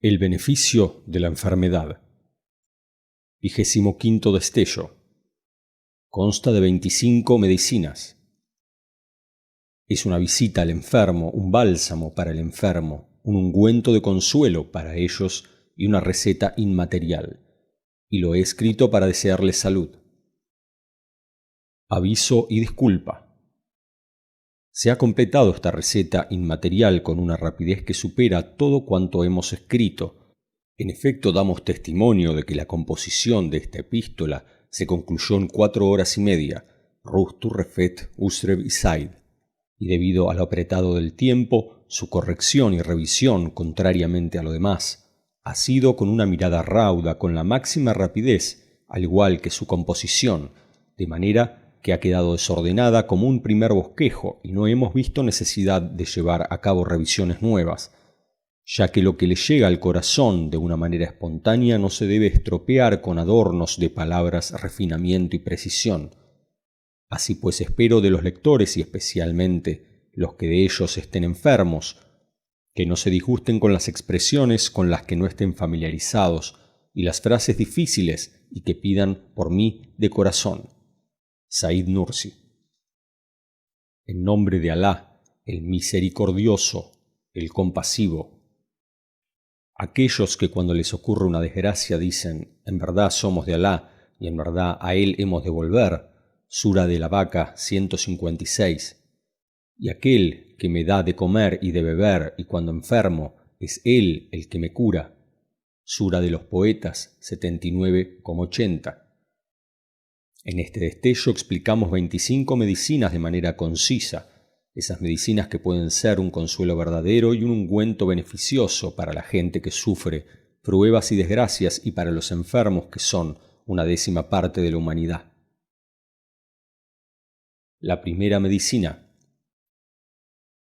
El beneficio de la enfermedad. 25º destello. Consta de 25 medicinas. Es una visita al enfermo, un bálsamo para el enfermo, un ungüento de consuelo para ellos y una receta inmaterial. Y lo he escrito para desearles salud. Aviso y disculpa. Se ha completado esta receta inmaterial con una rapidez que supera todo cuanto hemos escrito. En efecto, damos testimonio de que la composición de esta epístola se concluyó en 4 horas y media, Rustu Refet Usrev Isaid, y debido a lo apretado del tiempo, su corrección y revisión, contrariamente a lo demás, ha sido con una mirada rauda, con la máxima rapidez, al igual que su composición, de manera que ha quedado desordenada como un primer bosquejo y no hemos visto necesidad de llevar a cabo revisiones nuevas, ya que lo que le llega al corazón de una manera espontánea no se debe estropear con adornos de palabras, refinamiento y precisión. Así pues espero de los lectores y especialmente los que de ellos estén enfermos, que no se disgusten con las expresiones con las que no estén familiarizados y las frases difíciles y que pidan por mí de corazón. Said Nursi. En nombre de Alá, el misericordioso, el compasivo. Aquellos que cuando les ocurre una desgracia dicen, en verdad somos de Alá y en verdad a Él hemos de volver, Sura de la Vaca 156. Y aquel que me da de comer y de beber y cuando enfermo es Él el que me cura, Sura de los Poetas 79,80. En este destello explicamos 25 medicinas de manera concisa, esas medicinas que pueden ser un consuelo verdadero y un ungüento beneficioso para la gente que sufre pruebas y desgracias y para los enfermos que son una 10ª parte de la humanidad. La primera medicina.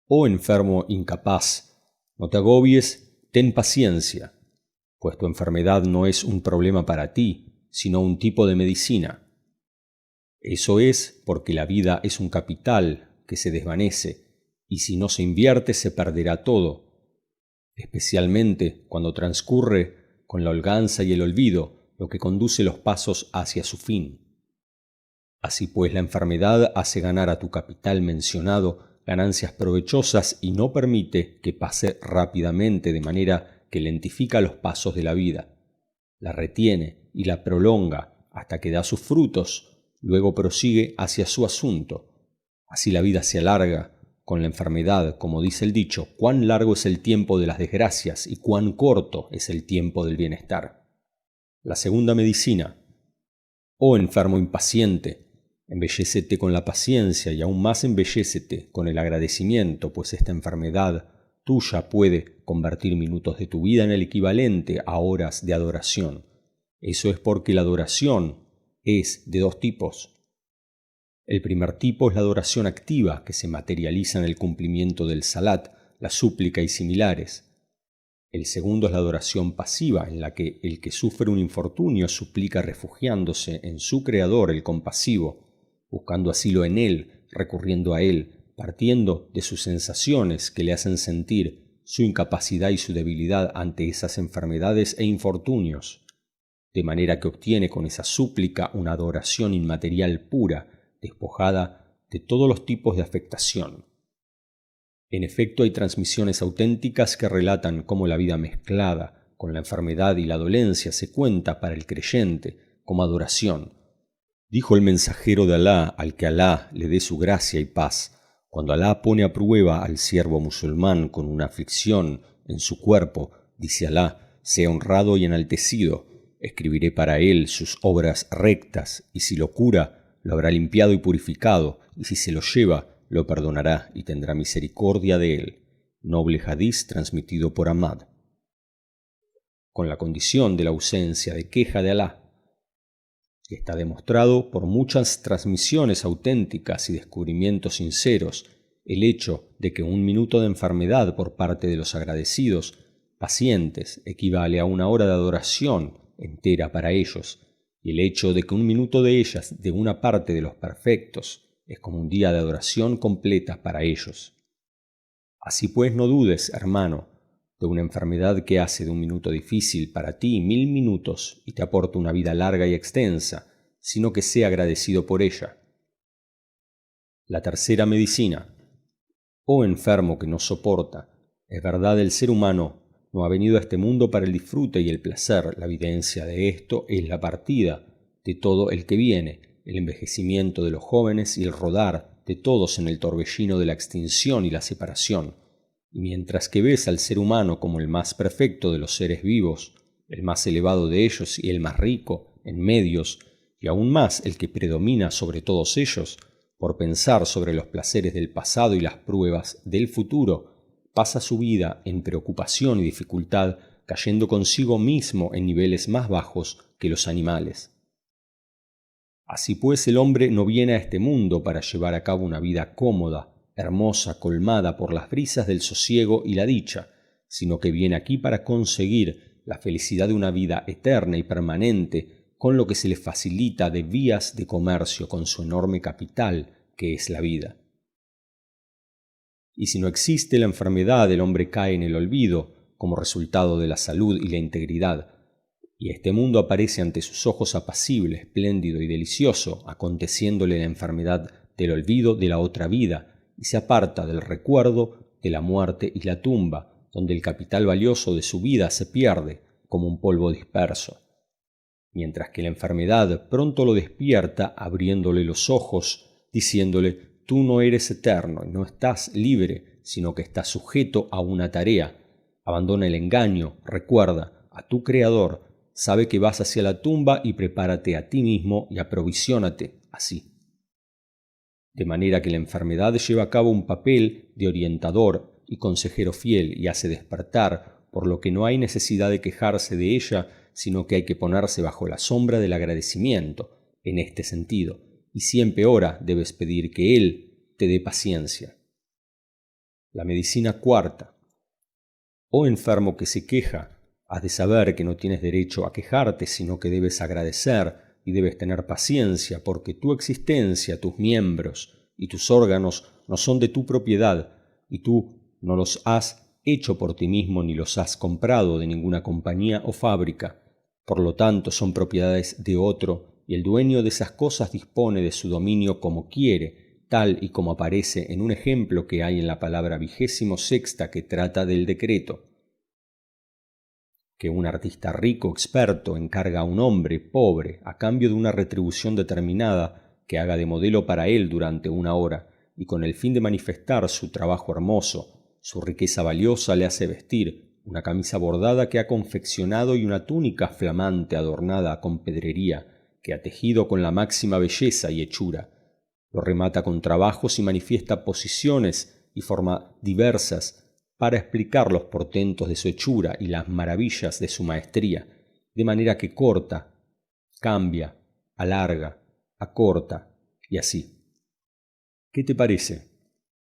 Oh enfermo incapaz, no te agobies, ten paciencia, pues tu enfermedad no es un problema para ti, sino un tipo de medicina. Eso es porque la vida es un capital que se desvanece y si no se invierte se perderá todo, especialmente cuando transcurre con la holganza y el olvido, lo que conduce los pasos hacia su fin. Así pues, la enfermedad hace ganar a tu capital mencionado ganancias provechosas y no permite que pase rápidamente de manera que lentifica los pasos de la vida. La retiene y la prolonga hasta que da sus frutos. Luego prosigue hacia su asunto. Así la vida se alarga con la enfermedad, como dice el dicho, cuán largo es el tiempo de las desgracias y cuán corto es el tiempo del bienestar. La segunda medicina. Oh enfermo impaciente, embellécete con la paciencia y aún más embellécete con el agradecimiento, pues esta enfermedad tuya puede convertir minutos de tu vida en el equivalente a horas de adoración. Eso es porque la adoración es de 2 tipos. El primer tipo es la adoración activa, que se materializa en el cumplimiento del salat, la súplica y similares. El segundo es la adoración pasiva, en la que el que sufre un infortunio suplica refugiándose en su Creador, el compasivo, buscando asilo en Él, recurriendo a Él, partiendo de sus sensaciones que le hacen sentir su incapacidad y su debilidad ante esas enfermedades e infortunios. De manera que obtiene con esa súplica una adoración inmaterial pura, despojada de todos los tipos de afectación. En efecto, hay transmisiones auténticas que relatan cómo la vida mezclada con la enfermedad y la dolencia se cuenta para el creyente como adoración. Dijo el mensajero de Alá al que Alá le dé su gracia y paz, cuando Alá pone a prueba al siervo musulmán con una aflicción en su cuerpo, dice Alá, sea honrado y enaltecido. Escribiré para él sus obras rectas, y si lo cura, lo habrá limpiado y purificado, y si se lo lleva, lo perdonará y tendrá misericordia de él. Noble hadiz transmitido por Ahmad. Con la condición de la ausencia de queja de Alá, que está demostrado por muchas transmisiones auténticas y descubrimientos sinceros, el hecho de que un minuto de enfermedad por parte de los agradecidos, pacientes, equivale a una hora de adoración entera para ellos, y el hecho de que un minuto de ellas de una parte de los perfectos es como un día de adoración completa para ellos. Así pues no dudes, hermano, de una enfermedad que hace de un minuto difícil para ti 1000 minutos y te aporta una vida larga y extensa, sino que sea agradecido por ella. La tercera medicina. Oh enfermo que no soporta, es verdad, el ser humano no ha venido a este mundo para el disfrute y el placer. La evidencia de esto es la partida de todo el que viene, el envejecimiento de los jóvenes y el rodar de todos en el torbellino de la extinción y la separación. Y mientras que ves al ser humano como el más perfecto de los seres vivos, el más elevado de ellos y el más rico en medios, y aún más el que predomina sobre todos ellos, por pensar sobre los placeres del pasado y las pruebas del futuro, pasa su vida en preocupación y dificultad, cayendo consigo mismo en niveles más bajos que los animales. Así pues, el hombre no viene a este mundo para llevar a cabo una vida cómoda, hermosa, colmada por las brisas del sosiego y la dicha, sino que viene aquí para conseguir la felicidad de una vida eterna y permanente, con lo que se le facilita de vías de comercio con su enorme capital, que es la vida. Y si no existe la enfermedad, el hombre cae en el olvido, como resultado de la salud y la integridad, y este mundo aparece ante sus ojos apacible, espléndido y delicioso, aconteciéndole la enfermedad del olvido de la otra vida, y se aparta del recuerdo de la muerte y la tumba, donde el capital valioso de su vida se pierde como un polvo disperso. Mientras que la enfermedad pronto lo despierta, abriéndole los ojos, diciéndole: tú no eres eterno y no estás libre, sino que estás sujeto a una tarea. Abandona el engaño, recuerda a tu Creador, sabe que vas hacia la tumba y prepárate a ti mismo y aprovisionate así. De manera que la enfermedad lleva a cabo un papel de orientador y consejero fiel y hace despertar, por lo que no hay necesidad de quejarse de ella, sino que hay que ponerse bajo la sombra del agradecimiento, en este sentido, y si empeora, debes pedir que Él te dé paciencia. La medicina cuarta. Oh enfermo que se queja, has de saber que no tienes derecho a quejarte, sino que debes agradecer y debes tener paciencia, porque tu existencia, tus miembros y tus órganos no son de tu propiedad, y tú no los has hecho por ti mismo ni los has comprado de ninguna compañía o fábrica. Por lo tanto, son propiedades de otro, y el dueño de esas cosas dispone de su dominio como quiere, tal y como aparece en un ejemplo que hay en la palabra 26ª que trata del decreto. Que un artista rico experto encarga a un hombre pobre a cambio de una retribución determinada que haga de modelo para él durante 1 hora, y con el fin de manifestar su trabajo hermoso, su riqueza valiosa, le hace vestir una camisa bordada que ha confeccionado y una túnica flamante adornada con pedrería que ha tejido con la máxima belleza y hechura. Lo remata con trabajos y manifiesta posiciones y formas diversas para explicar los portentos de su hechura y las maravillas de su maestría, de manera que corta, cambia, alarga, acorta y así. ¿Qué te parece?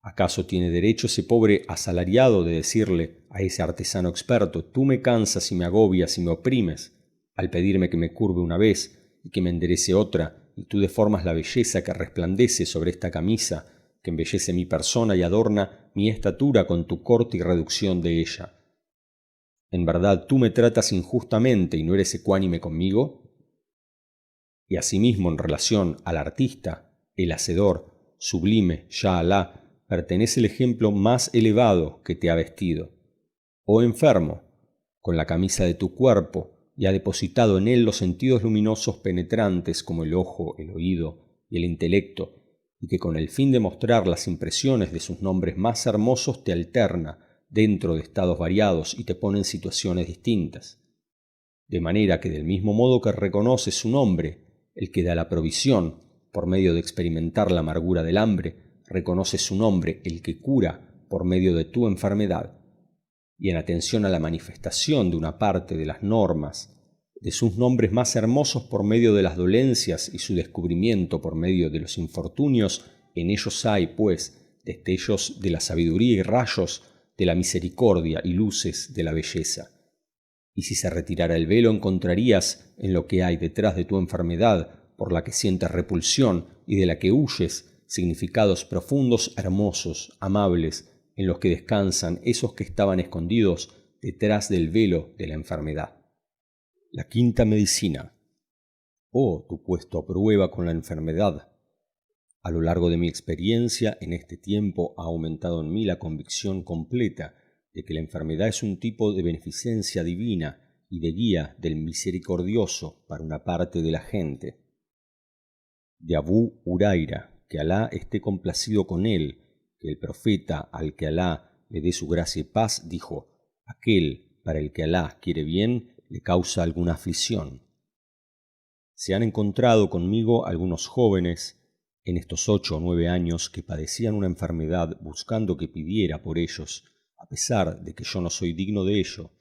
¿Acaso tiene derecho ese pobre asalariado de decirle a ese artesano experto: tú me cansas y me agobias y me oprimes, al pedirme que me curve una vez y que me enderece otra, y tú deformas la belleza que resplandece sobre esta camisa, que embellece mi persona y adorna mi estatura con tu corte y reducción de ella? ¿En verdad tú me tratas injustamente y no eres ecuánime conmigo? Y asimismo, en relación al artista, el hacedor, sublime, Ya Alá, pertenece el ejemplo más elevado que te ha vestido. Oh enfermo, con la camisa de tu cuerpo, y ha depositado en él los sentidos luminosos penetrantes como el ojo, el oído y el intelecto, y que con el fin de mostrar las impresiones de sus nombres más hermosos te alterna dentro de estados variados y te pone en situaciones distintas. De manera que del mismo modo que reconoce su nombre, el que da la provisión, por medio de experimentar la amargura del hambre, reconoce su nombre, el que cura, por medio de tu enfermedad. Y en atención a la manifestación de una parte de las normas, de sus nombres más hermosos por medio de las dolencias y su descubrimiento por medio de los infortunios, en ellos hay, pues, destellos de la sabiduría y rayos de la misericordia y luces de la belleza. Y si se retirara el velo, encontrarías en lo que hay detrás de tu enfermedad, por la que sientes repulsión y de la que huyes, significados profundos, hermosos, amables, en los que descansan esos que estaban escondidos detrás del velo de la enfermedad. La quinta medicina. Oh, tu puesto a prueba con la enfermedad. A lo largo de mi experiencia en este tiempo ha aumentado en mí la convicción completa de que la enfermedad es un tipo de beneficencia divina y de guía del misericordioso para una parte de la gente. De Abú Huraira, que Alá esté complacido con él, que el profeta, al que Alá le dé su gracia y paz, dijo: aquel para el que Alá quiere bien le causa alguna aflicción. Se han encontrado conmigo algunos jóvenes en estos 8 o 9 años que padecían una enfermedad buscando que pidiera por ellos, a pesar de que yo no soy digno de ello,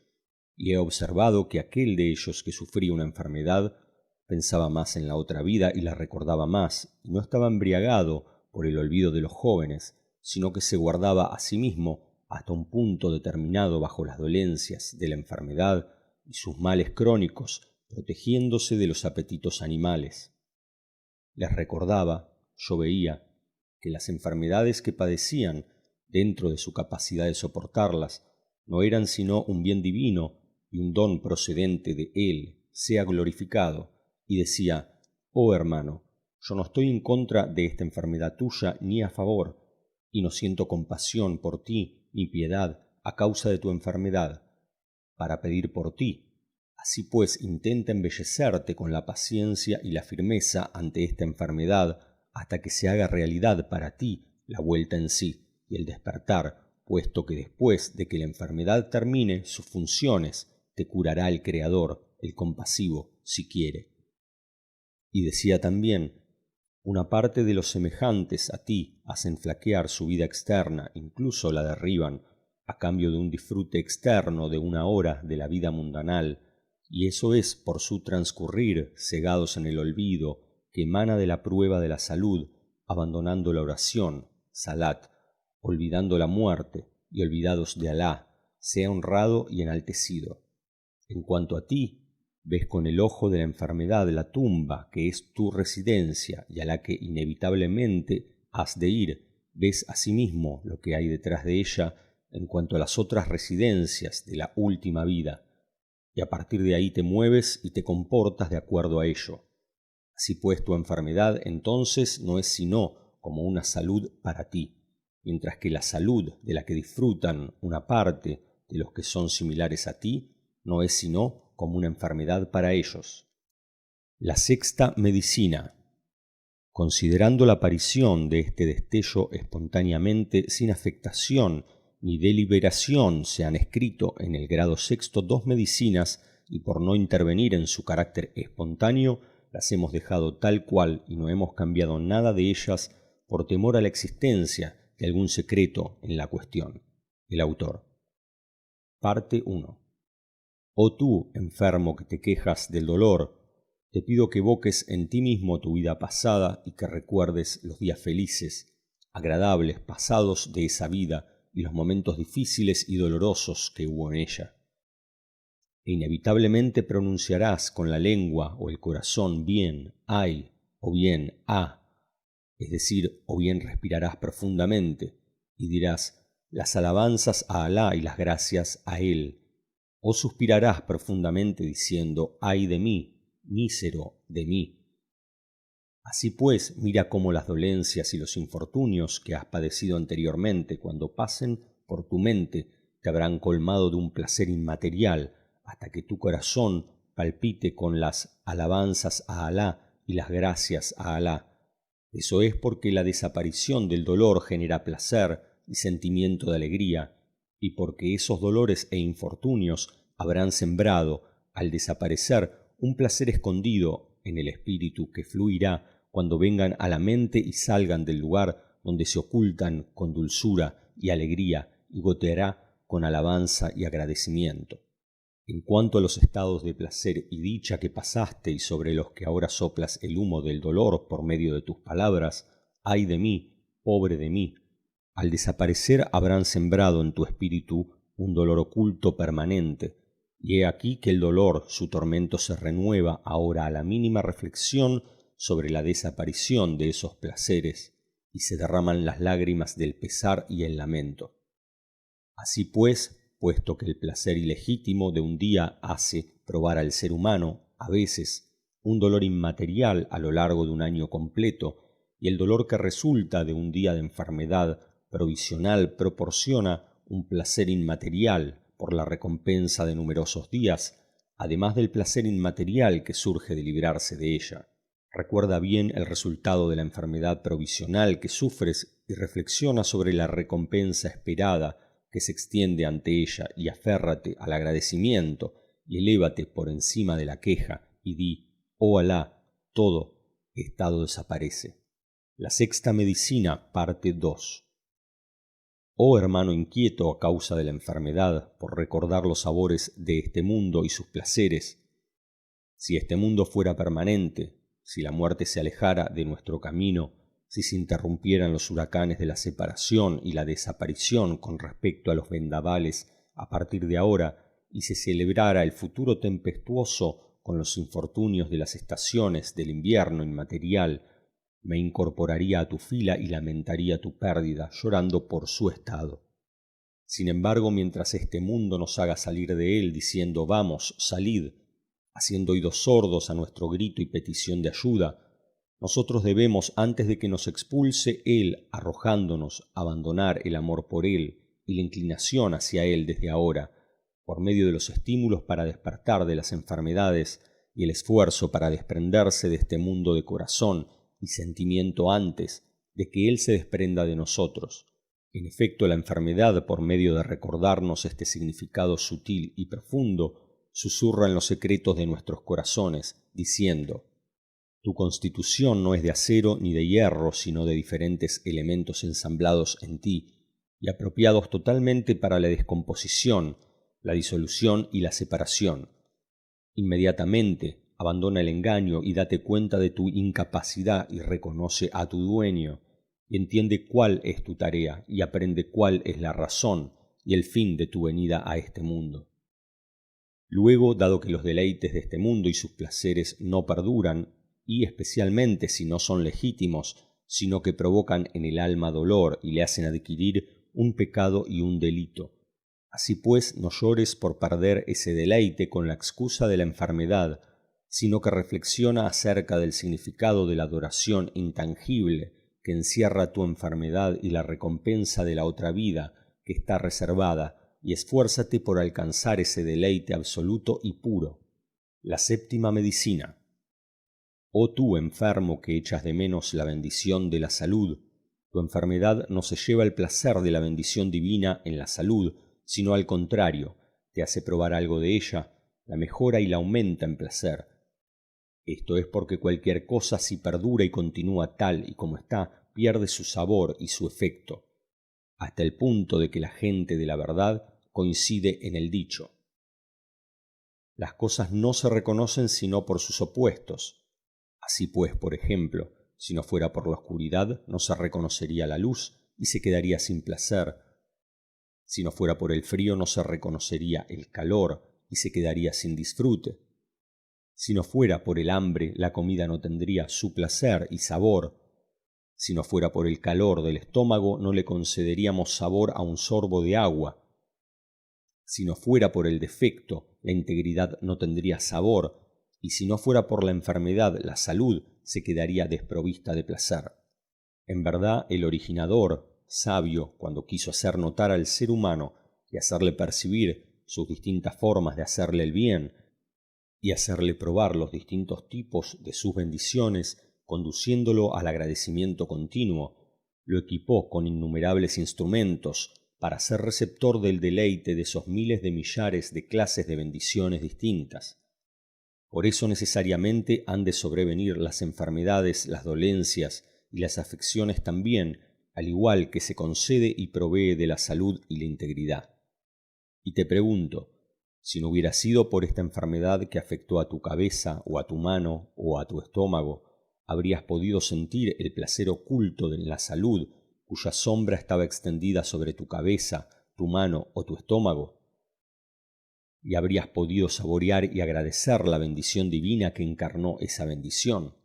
y he observado que aquel de ellos que sufría una enfermedad pensaba más en la otra vida y la recordaba más, y no estaba embriagado por el olvido de los jóvenes, sino que se guardaba a sí mismo hasta un punto determinado bajo las dolencias de la enfermedad y sus males crónicos, protegiéndose de los apetitos animales. Les recordaba, yo veía, que las enfermedades que padecían, dentro de su capacidad de soportarlas, no eran sino un bien divino y un don procedente de Él, sea glorificado, y decía: oh hermano, yo no estoy en contra de esta enfermedad tuya ni a favor, y no siento compasión por ti ni piedad a causa de tu enfermedad, para pedir por ti. Así pues, intenta embellecerte con la paciencia y la firmeza ante esta enfermedad hasta que se haga realidad para ti la vuelta en sí y el despertar, puesto que después de que la enfermedad termine sus funciones, te curará el Creador, el compasivo, si quiere. Y decía también: una parte de los semejantes a ti hacen flaquear su vida externa, incluso la derriban, a cambio de un disfrute externo de una hora de la vida mundanal, y eso es por su transcurrir cegados en el olvido que emana de la prueba de la salud, abandonando la oración, salat, olvidando la muerte y olvidados de Alá, sea honrado y enaltecido. En cuanto a ti, ves con el ojo de la enfermedad la tumba que es tu residencia y a la que inevitablemente has de ir, ves asimismo lo que hay detrás de ella en cuanto a las otras residencias de la última vida, y a partir de ahí te mueves y te comportas de acuerdo a ello. Así pues, tu enfermedad entonces no es sino como una salud para ti, mientras que la salud de la que disfrutan una parte de los que son similares a ti no es sino como una enfermedad para ellos. La sexta medicina. Considerando la aparición de este destello espontáneamente, sin afectación ni deliberación, se han escrito en el grado sexto 2 medicinas, y por no intervenir en su carácter espontáneo, las hemos dejado tal cual y no hemos cambiado nada de ellas por temor a la existencia de algún secreto en la cuestión. El autor. Parte 1. Oh tú, enfermo que te quejas del dolor, te pido que evoques en ti mismo tu vida pasada y que recuerdes los días felices, agradables, pasados de esa vida y los momentos difíciles y dolorosos que hubo en ella. E inevitablemente pronunciarás con la lengua o el corazón bien ay o bien ah, es decir, o bien respirarás profundamente y dirás las alabanzas a Alá y las gracias a Él, o suspirarás profundamente diciendo ay de mí, mísero de mí. Así pues, mira cómo las dolencias y los infortunios que has padecido anteriormente, cuando pasen por tu mente, te habrán colmado de un placer inmaterial, hasta que tu corazón palpite con las alabanzas a Alá y las gracias a Alá. Eso es porque la desaparición del dolor genera placer y sentimiento de alegría, y porque esos dolores e infortunios habrán sembrado, al desaparecer, un placer escondido en el espíritu que fluirá cuando vengan a la mente y salgan del lugar donde se ocultan con dulzura y alegría, y goteará con alabanza y agradecimiento. En cuanto a los estados de placer y dicha que pasaste y sobre los que ahora soplas el humo del dolor por medio de tus palabras, ay de mí, pobre de mí, al desaparecer habrán sembrado en tu espíritu un dolor oculto permanente, y he aquí que el dolor, su tormento se renueva ahora a la mínima reflexión sobre la desaparición de esos placeres, y se derraman las lágrimas del pesar y el lamento. Así pues, puesto que el placer ilegítimo de un día hace probar al ser humano, a veces, un dolor inmaterial a lo largo de un año completo, y el dolor que resulta de un día de enfermedad provisional proporciona un placer inmaterial por la recompensa de numerosos días, además del placer inmaterial que surge de librarse de ella. Recuerda bien el resultado de la enfermedad provisional que sufres y reflexiona sobre la recompensa esperada que se extiende ante ella y aférrate al agradecimiento y elévate por encima de la queja y di: oh Alá, todo estado desaparece. La sexta medicina, parte 2. Oh hermano inquieto a causa de la enfermedad por recordar los sabores de este mundo y sus placeres, si este mundo fuera permanente, si la muerte se alejara de nuestro camino, si se interrumpieran los huracanes de la separación y la desaparición con respecto a los vendavales a partir de ahora, y se celebrara el futuro tempestuoso con los infortunios de las estaciones del invierno inmaterial, me incorporaría a tu fila y lamentaría tu pérdida, llorando por su estado. Sin embargo, mientras este mundo nos haga salir de él diciendo «vamos, salid», haciendo oídos sordos a nuestro grito y petición de ayuda, nosotros debemos, antes de que nos expulse él, arrojándonos, abandonar el amor por él y la inclinación hacia él desde ahora, por medio de los estímulos para despertar de las enfermedades y el esfuerzo para desprenderse de este mundo de corazón y sentimiento antes de que él se desprenda de nosotros. En efecto, la enfermedad, por medio de recordarnos este significado sutil y profundo, susurra en los secretos de nuestros corazones, diciendo: tu constitución no es de acero ni de hierro, sino de diferentes elementos ensamblados en ti y apropiados totalmente para la descomposición, la disolución y la separación. Inmediatamente abandona el engaño y date cuenta de tu incapacidad y reconoce a tu dueño, y entiende cuál es tu tarea y aprende cuál es la razón y el fin de tu venida a este mundo. Luego, dado que los deleites de este mundo y sus placeres no perduran, y especialmente si no son legítimos, sino que provocan en el alma dolor y le hacen adquirir un pecado y un delito. Así pues, no llores por perder ese deleite con la excusa de la enfermedad, sino que reflexiona acerca del significado de la adoración intangible que encierra tu enfermedad y la recompensa de la otra vida que está reservada, y esfuérzate por alcanzar ese deleite absoluto y puro. La séptima medicina. Oh tú, enfermo, que echas de menos la bendición de la salud, tu enfermedad no se lleva el placer de la bendición divina en la salud, sino al contrario, te hace probar algo de ella, la mejora y la aumenta en placer. Esto es porque cualquier cosa, si perdura y continúa tal y como está, pierde su sabor y su efecto, hasta el punto de que la gente de la verdad coincide en el dicho: las cosas no se reconocen sino por sus opuestos. Así pues, por ejemplo, si no fuera por la oscuridad, no se reconocería la luz y se quedaría sin placer. Si no fuera por el frío, no se reconocería el calor y se quedaría sin disfrute. Si no fuera por el hambre, la comida no tendría su placer y sabor. Si no fuera por el calor del estómago, no le concederíamos sabor a un sorbo de agua. Si no fuera por el defecto, la integridad no tendría sabor, y si no fuera por la enfermedad, la salud se quedaría desprovista de placer. En verdad, el originador, sabio, cuando quiso hacer notar al ser humano y hacerle percibir sus distintas formas de hacerle el bien, y hacerle probar los distintos tipos de sus bendiciones, conduciéndolo al agradecimiento continuo, lo equipó con innumerables instrumentos para ser receptor del deleite de esos miles de millares de clases de bendiciones distintas. Por eso necesariamente han de sobrevenir las enfermedades, las dolencias y las afecciones también, al igual que se concede y provee de la salud y la integridad. Y te pregunto, si no hubiera sido por esta enfermedad que afectó a tu cabeza o a tu mano o a tu estómago, ¿habrías podido sentir el placer oculto de la salud cuya sombra estaba extendida sobre tu cabeza, tu mano o tu estómago? ¿Y habrías podido saborear y agradecer la bendición divina que encarnó esa bendición?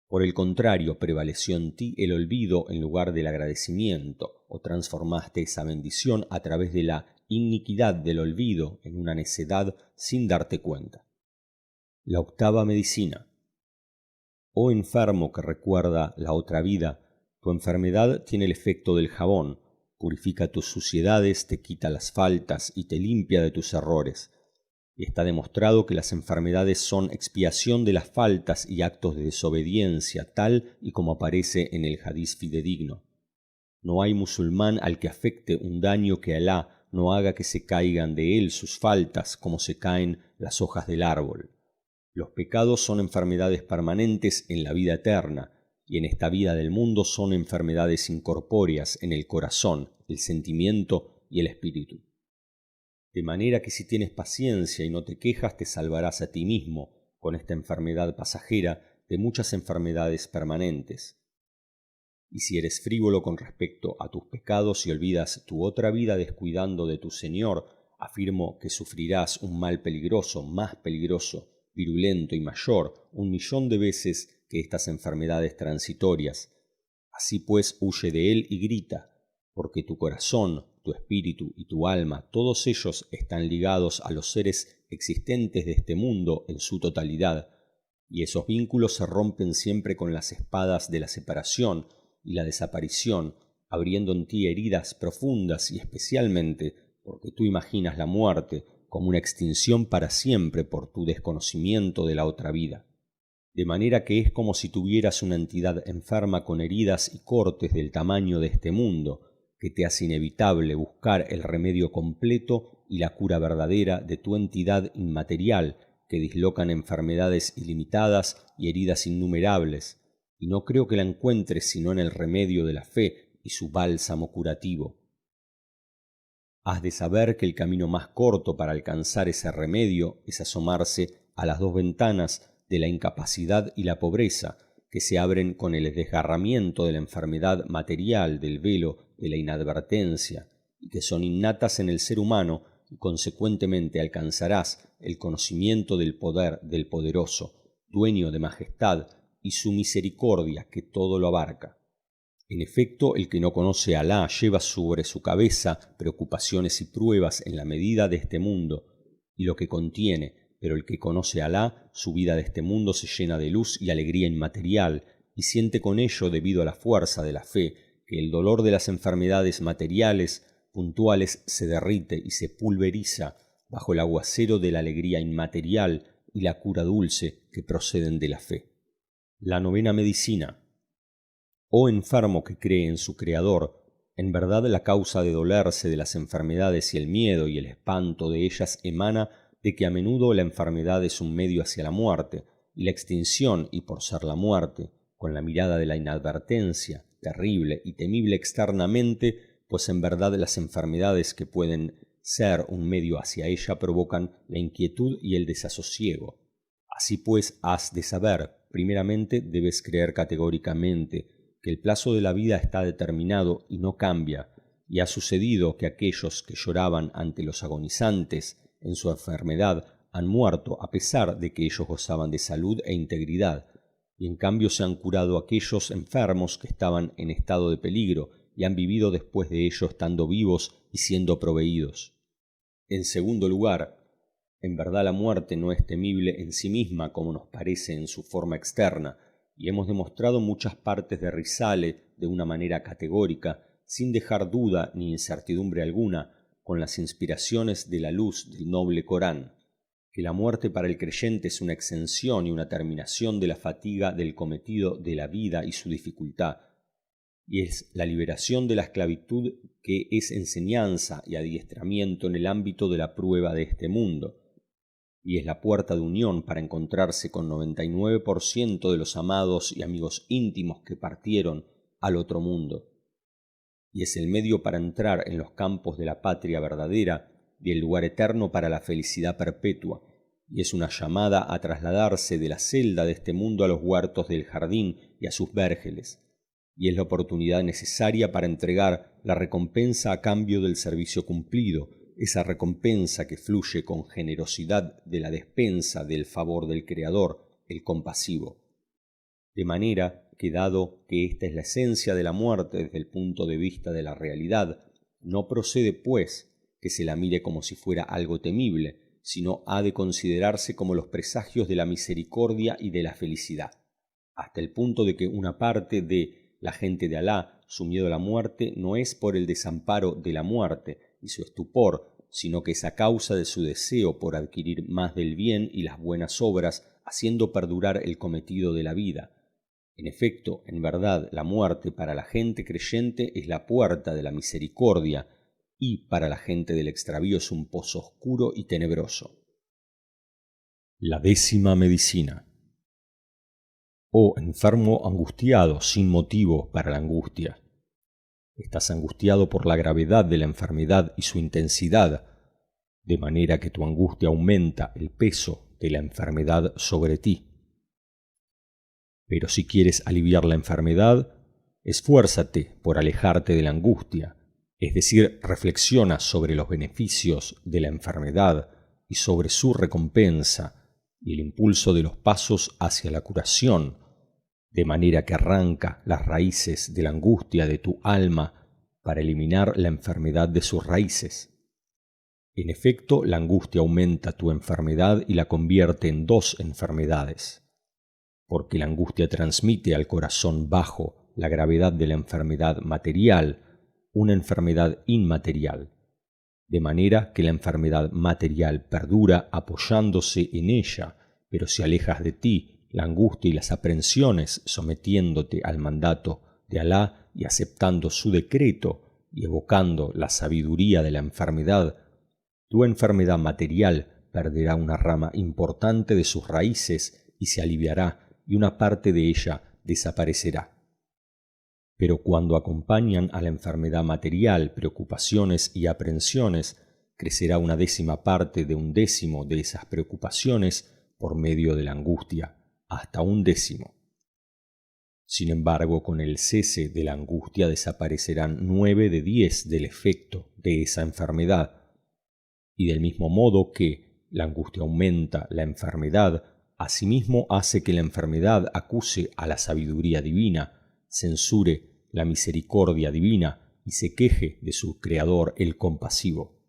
Por el contrario, prevaleció en ti el olvido en lugar del agradecimiento, o transformaste esa bendición a través de la iniquidad del olvido, en una necedad sin darte cuenta. La octava medicina. Oh enfermo que recuerda la otra vida, tu enfermedad tiene el efecto del jabón, purifica tus suciedades, te quita las faltas y te limpia de tus errores. Y está demostrado que las enfermedades son expiación de las faltas y actos de desobediencia, tal y como aparece en el hadiz fidedigno. No hay musulmán al que afecte un daño que Alá no haga que se caigan de él sus faltas como se caen las hojas del árbol. Los pecados son enfermedades permanentes en la vida eterna, y en esta vida del mundo son enfermedades incorpóreas en el corazón, el sentimiento y el espíritu. De manera que si tienes paciencia y no te quejas, te salvarás a ti mismo, con esta enfermedad pasajera, de muchas enfermedades permanentes. Y si eres frívolo con respecto a tus pecados y olvidas tu otra vida descuidando de tu Señor, afirmo que sufrirás un mal peligroso, más peligroso, virulento y mayor, 1.000.000 de veces que estas enfermedades transitorias. Así pues, huye de él y grita, porque tu corazón, tu espíritu y tu alma, todos ellos están ligados a los seres existentes de este mundo en su totalidad, y esos vínculos se rompen siempre con las espadas de la separación y la desaparición, abriendo en ti heridas profundas y especialmente porque tú imaginas la muerte como una extinción para siempre por tu desconocimiento de la otra vida. De manera que es como si tuvieras una entidad enferma con heridas y cortes del tamaño de este mundo, que te hace inevitable buscar el remedio completo y la cura verdadera de tu entidad inmaterial, que dislocan enfermedades ilimitadas y heridas innumerables, y no creo que la encuentres sino en el remedio de la fe y su bálsamo curativo. Has de saber que el camino más corto para alcanzar ese remedio es asomarse a las dos ventanas de la incapacidad y la pobreza, que se abren con el desgarramiento de la enfermedad material del velo de la inadvertencia, y que son innatas en el ser humano, y consecuentemente alcanzarás el conocimiento del poder del poderoso, dueño de majestad, y su misericordia que todo lo abarca. En efecto, el que no conoce a Alá lleva sobre su cabeza preocupaciones y pruebas en la medida de este mundo, y lo que contiene, pero el que conoce a Alá, su vida de este mundo se llena de luz y alegría inmaterial, y siente con ello, debido a la fuerza de la fe, que el dolor de las enfermedades materiales puntuales se derrite y se pulveriza bajo el aguacero de la alegría inmaterial y la cura dulce que proceden de la fe. La novena medicina. Oh enfermo que cree en su Creador, en verdad la causa de dolerse de las enfermedades y el miedo y el espanto de ellas emana de que a menudo la enfermedad es un medio hacia la muerte, y la extinción, y por ser la muerte, con la mirada de la inadvertencia, terrible y temible externamente, pues en verdad las enfermedades que pueden ser un medio hacia ella provocan la inquietud y el desasosiego. Así pues, has de saber, primeramente debes creer categóricamente que el plazo de la vida está determinado y no cambia, y ha sucedido que aquellos que lloraban ante los agonizantes en su enfermedad han muerto a pesar de que ellos gozaban de salud e integridad, y en cambio se han curado aquellos enfermos que estaban en estado de peligro y han vivido después de ello estando vivos y siendo proveídos. En segundo lugar, en verdad la muerte no es temible en sí misma como nos parece en su forma externa, y hemos demostrado muchas partes de Risale de una manera categórica, sin dejar duda ni incertidumbre alguna, con las inspiraciones de la luz del noble Corán, que la muerte para el creyente es una exención y una terminación de la fatiga del cometido de la vida y su dificultad, y es la liberación de la esclavitud que es enseñanza y adiestramiento en el ámbito de la prueba de este mundo, y es la puerta de unión para encontrarse con 99% de los amados y amigos íntimos que partieron al otro mundo, y es el medio para entrar en los campos de la patria verdadera y el lugar eterno para la felicidad perpetua, y es una llamada a trasladarse de la celda de este mundo a los huertos del jardín y a sus vérgeles, y es la oportunidad necesaria para entregar la recompensa a cambio del servicio cumplido, esa recompensa que fluye con generosidad de la despensa del favor del Creador, el compasivo. De manera que, dado que esta es la esencia de la muerte desde el punto de vista de la realidad, no procede, pues, que se la mire como si fuera algo temible, sino ha de considerarse como los presagios de la misericordia y de la felicidad, hasta el punto de que una parte de la gente de Alá, su miedo a la muerte no es por el desamparo de la muerte y su estupor, sino que es a causa de su deseo por adquirir más del bien y las buenas obras, haciendo perdurar el cometido de la vida. En efecto, en verdad, la muerte para la gente creyente es la puerta de la misericordia, y para la gente del extravío es un pozo oscuro y tenebroso. La 10ª medicina. Oh enfermo angustiado sin motivo para la angustia. Estás angustiado por la gravedad de la enfermedad y su intensidad, de manera que tu angustia aumenta el peso de la enfermedad sobre ti. Pero si quieres aliviar la enfermedad, esfuérzate por alejarte de la angustia, es decir, reflexiona sobre los beneficios de la enfermedad y sobre su recompensa y el impulso de los pasos hacia la curación, de manera que arranca las raíces de la angustia de tu alma para eliminar la enfermedad de sus raíces. En efecto, la angustia aumenta tu enfermedad y la convierte en 2 enfermedades, porque la angustia transmite al corazón bajo la gravedad de la enfermedad material, una enfermedad inmaterial, de manera que la enfermedad material perdura apoyándose en ella, pero si alejas de ti la angustia y las aprensiones, sometiéndote al mandato de Alá y aceptando su decreto y evocando la sabiduría de la enfermedad, tu enfermedad material perderá una rama importante de sus raíces y se aliviará, y una parte de ella desaparecerá. Pero cuando acompañan a la enfermedad material preocupaciones y aprensiones, crecerá una 10ª parte de un 10º de esas preocupaciones por medio de la angustia, hasta un 10º. Sin embargo, con el cese de la angustia desaparecerán 9 de 10 del efecto de esa enfermedad, y del mismo modo que la angustia aumenta la enfermedad, asimismo hace que la enfermedad acuse a la sabiduría divina, censure la misericordia divina y se queje de su Creador el compasivo.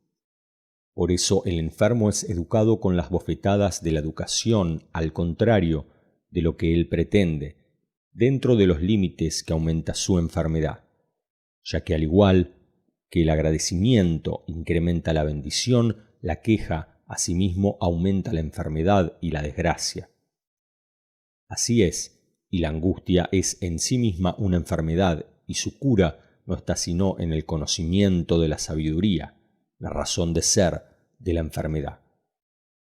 Por eso el enfermo es educado con las bofetadas de la educación, al contrario de lo que él pretende, dentro de los límites que aumenta su enfermedad, ya que al igual que el agradecimiento incrementa la bendición, la queja asimismo aumenta la enfermedad y la desgracia. Así es, y la angustia es en sí misma una enfermedad, y su cura no está sino en el conocimiento de la sabiduría, la razón de ser de la enfermedad.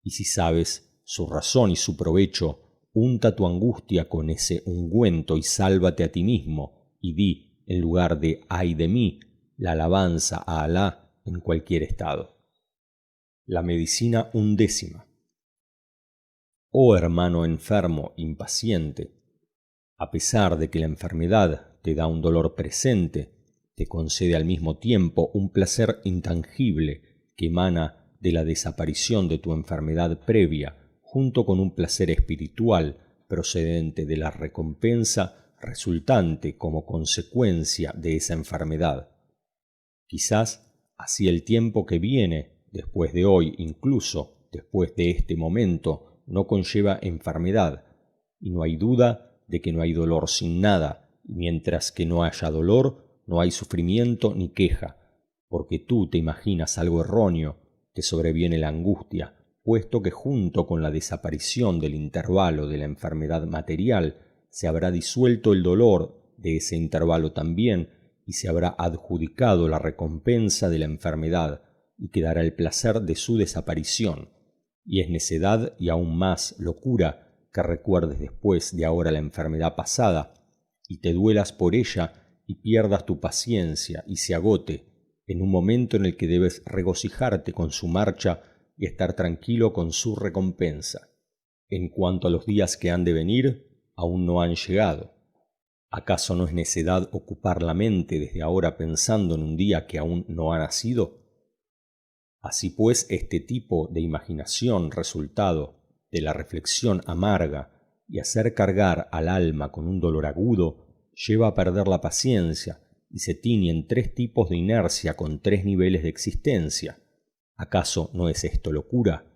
Y si sabes su razón y su provecho, unta tu angustia con ese ungüento y sálvate a ti mismo, y di, en lugar de «ay de mí», la alabanza a Alá en cualquier estado. La medicina 11ª. Oh hermano enfermo, impaciente, a pesar de que la enfermedad te da un dolor presente, te concede al mismo tiempo un placer intangible que emana de la desaparición de tu enfermedad previa, junto con un placer espiritual procedente de la recompensa resultante como consecuencia de esa enfermedad. Quizás así el tiempo que viene, después de hoy, incluso después de este momento, no conlleva enfermedad, y no hay duda de que no hay dolor sin nada, y mientras que no haya dolor, no hay sufrimiento ni queja, porque tú te imaginas algo erróneo, te sobreviene la angustia, puesto que junto con la desaparición del intervalo de la enfermedad material, se habrá disuelto el dolor de ese intervalo también, y se habrá adjudicado la recompensa de la enfermedad, y quedará el placer de su desaparición. Y es necedad y aún más locura que recuerdes después de ahora la enfermedad pasada, y te duelas por ella y pierdas tu paciencia y se agote, en un momento en el que debes regocijarte con su marcha y estar tranquilo con su recompensa. En cuanto a los días que han de venir, aún no han llegado. ¿Acaso no es necedad ocupar la mente desde ahora pensando en un día que aún no ha nacido? Así pues, este tipo de imaginación resultado de la reflexión amarga y hacer cargar al alma con un dolor agudo lleva a perder la paciencia y se tiñen 3 tipos de inercia con 3 niveles de existencia, ¿Acaso no es esto locura?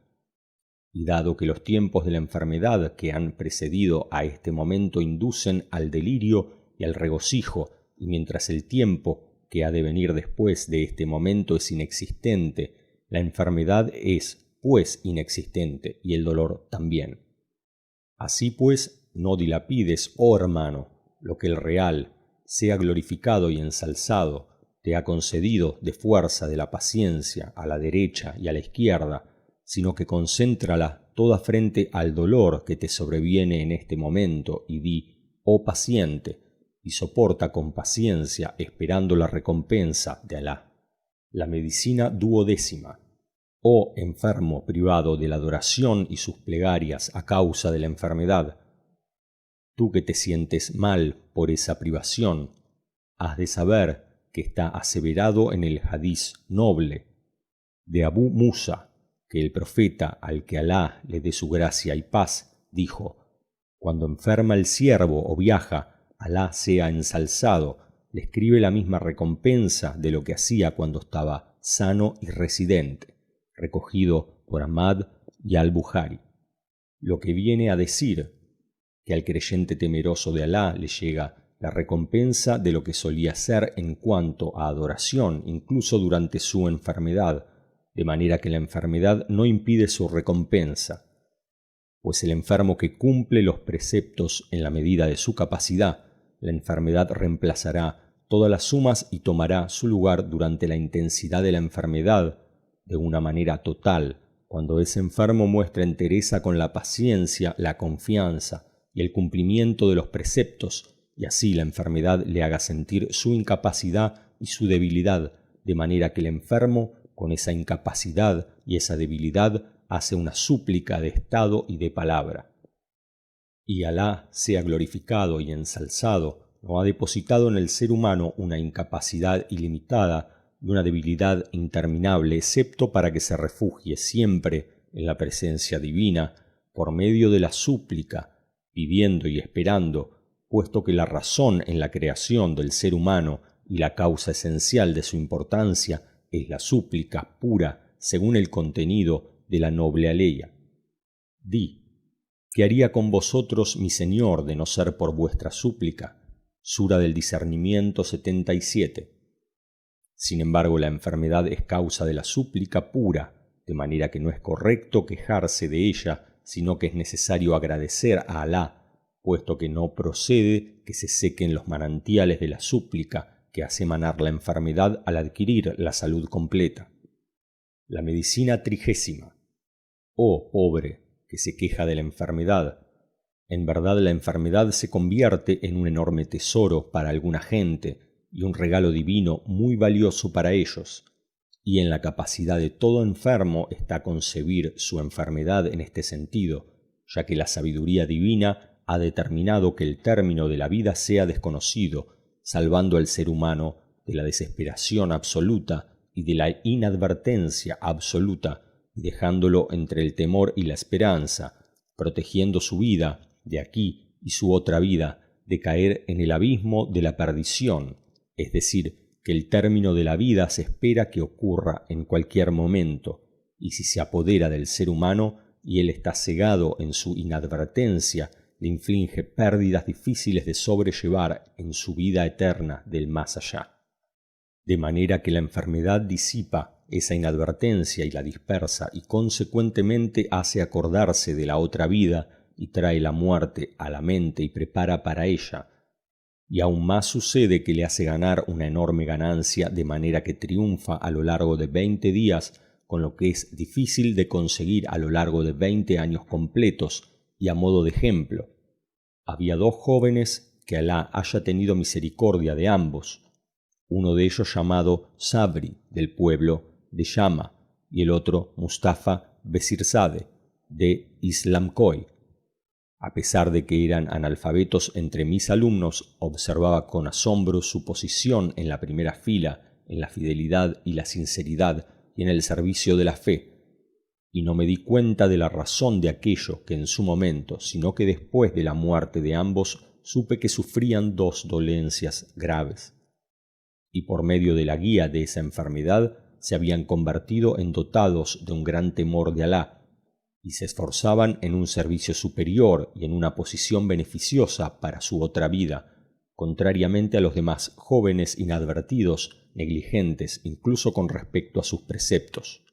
Y dado que los tiempos de la enfermedad que han precedido a este momento inducen al delirio y al regocijo, y mientras el tiempo que ha de venir después de este momento es inexistente, la enfermedad es, pues, inexistente, y el dolor también. Así pues, no dilapides, oh hermano, lo que el real, sea glorificado y ensalzado, te ha concedido de fuerza de la paciencia a la derecha y a la izquierda, sino que concéntrala toda frente al dolor que te sobreviene en este momento y di, oh paciente, y soporta con paciencia esperando la recompensa de Alá. La medicina duodécima. Oh enfermo privado de la adoración y sus plegarias a causa de la enfermedad, tú que te sientes mal por esa privación, has de saber que está aseverado en el hadiz noble de Abu Musa, que el profeta, al que Alá le dé su gracia y paz, dijo: cuando enferma el siervo o viaja, Alá sea ensalzado, le escribe la misma recompensa de lo que hacía cuando estaba sano y residente, recogido por Ahmad y al-Bukhari. Lo que viene a decir que al creyente temeroso de Alá le llega la recompensa de lo que solía ser en cuanto a adoración, incluso durante su enfermedad, de manera que la enfermedad no impide su recompensa, pues el enfermo que cumple los preceptos en la medida de su capacidad, la enfermedad reemplazará todas las sumas y tomará su lugar durante la intensidad de la enfermedad de una manera total, cuando ese enfermo muestra entereza con la paciencia, la confianza y el cumplimiento de los preceptos, y así la enfermedad le haga sentir su incapacidad y su debilidad, de manera que el enfermo, con esa incapacidad y esa debilidad, hace una súplica de estado y de palabra. Y Alá sea glorificado y ensalzado, no ha depositado en el ser humano una incapacidad ilimitada y una debilidad interminable, excepto para que se refugie siempre en la presencia divina, por medio de la súplica, pidiendo y esperando, puesto que la razón en la creación del ser humano y la causa esencial de su importancia es la súplica pura según el contenido de la noble aleya. Di, ¿qué haría con vosotros mi Señor de no ser por vuestra súplica? Sura del Discernimiento 77. Sin embargo, la enfermedad es causa de la súplica pura, de manera que no es correcto quejarse de ella, sino que es necesario agradecer a Alá, puesto que no procede que se sequen los manantiales de la súplica que hace manar la enfermedad al adquirir la salud completa. La medicina 30. Oh pobre que se queja de la enfermedad. En verdad la enfermedad se convierte en un enorme tesoro para alguna gente y un regalo divino muy valioso para ellos, y en la capacidad de todo enfermo está concebir su enfermedad en este sentido, ya que la sabiduría divina ha determinado que el término de la vida sea desconocido, salvando al ser humano de la desesperación absoluta y de la inadvertencia absoluta, y dejándolo entre el temor y la esperanza, protegiendo su vida de aquí y su otra vida de caer en el abismo de la perdición, es decir, que el término de la vida se espera que ocurra en cualquier momento, y si se apodera del ser humano y él está cegado en su inadvertencia, le inflige pérdidas difíciles de sobrellevar en su vida eterna del más allá. De manera que la enfermedad disipa esa inadvertencia y la dispersa y consecuentemente hace acordarse de la otra vida y trae la muerte a la mente y prepara para ella. Y aún más sucede que le hace ganar una enorme ganancia de manera que triunfa a lo largo de 20 días, con lo que es difícil de conseguir a lo largo de 20 años completos. Y a modo de ejemplo, había 2 jóvenes que Alá haya tenido misericordia de ambos, uno de ellos llamado Sabri, del pueblo de Yama, y el otro Mustafa Besirzade, de Islamcoy. A pesar de que eran analfabetos entre mis alumnos, observaba con asombro su posición en la primera fila, en la fidelidad y la sinceridad y en el servicio de la fe, y no me di cuenta de la razón de aquello que en su momento, sino que después de la muerte de ambos, supe que sufrían 2 dolencias graves. Y por medio de la guía de esa enfermedad, se habían convertido en dotados de un gran temor de Alá y se esforzaban en un servicio superior y en una posición beneficiosa para su otra vida, contrariamente a los demás jóvenes inadvertidos, negligentes incluso con respecto a sus preceptos.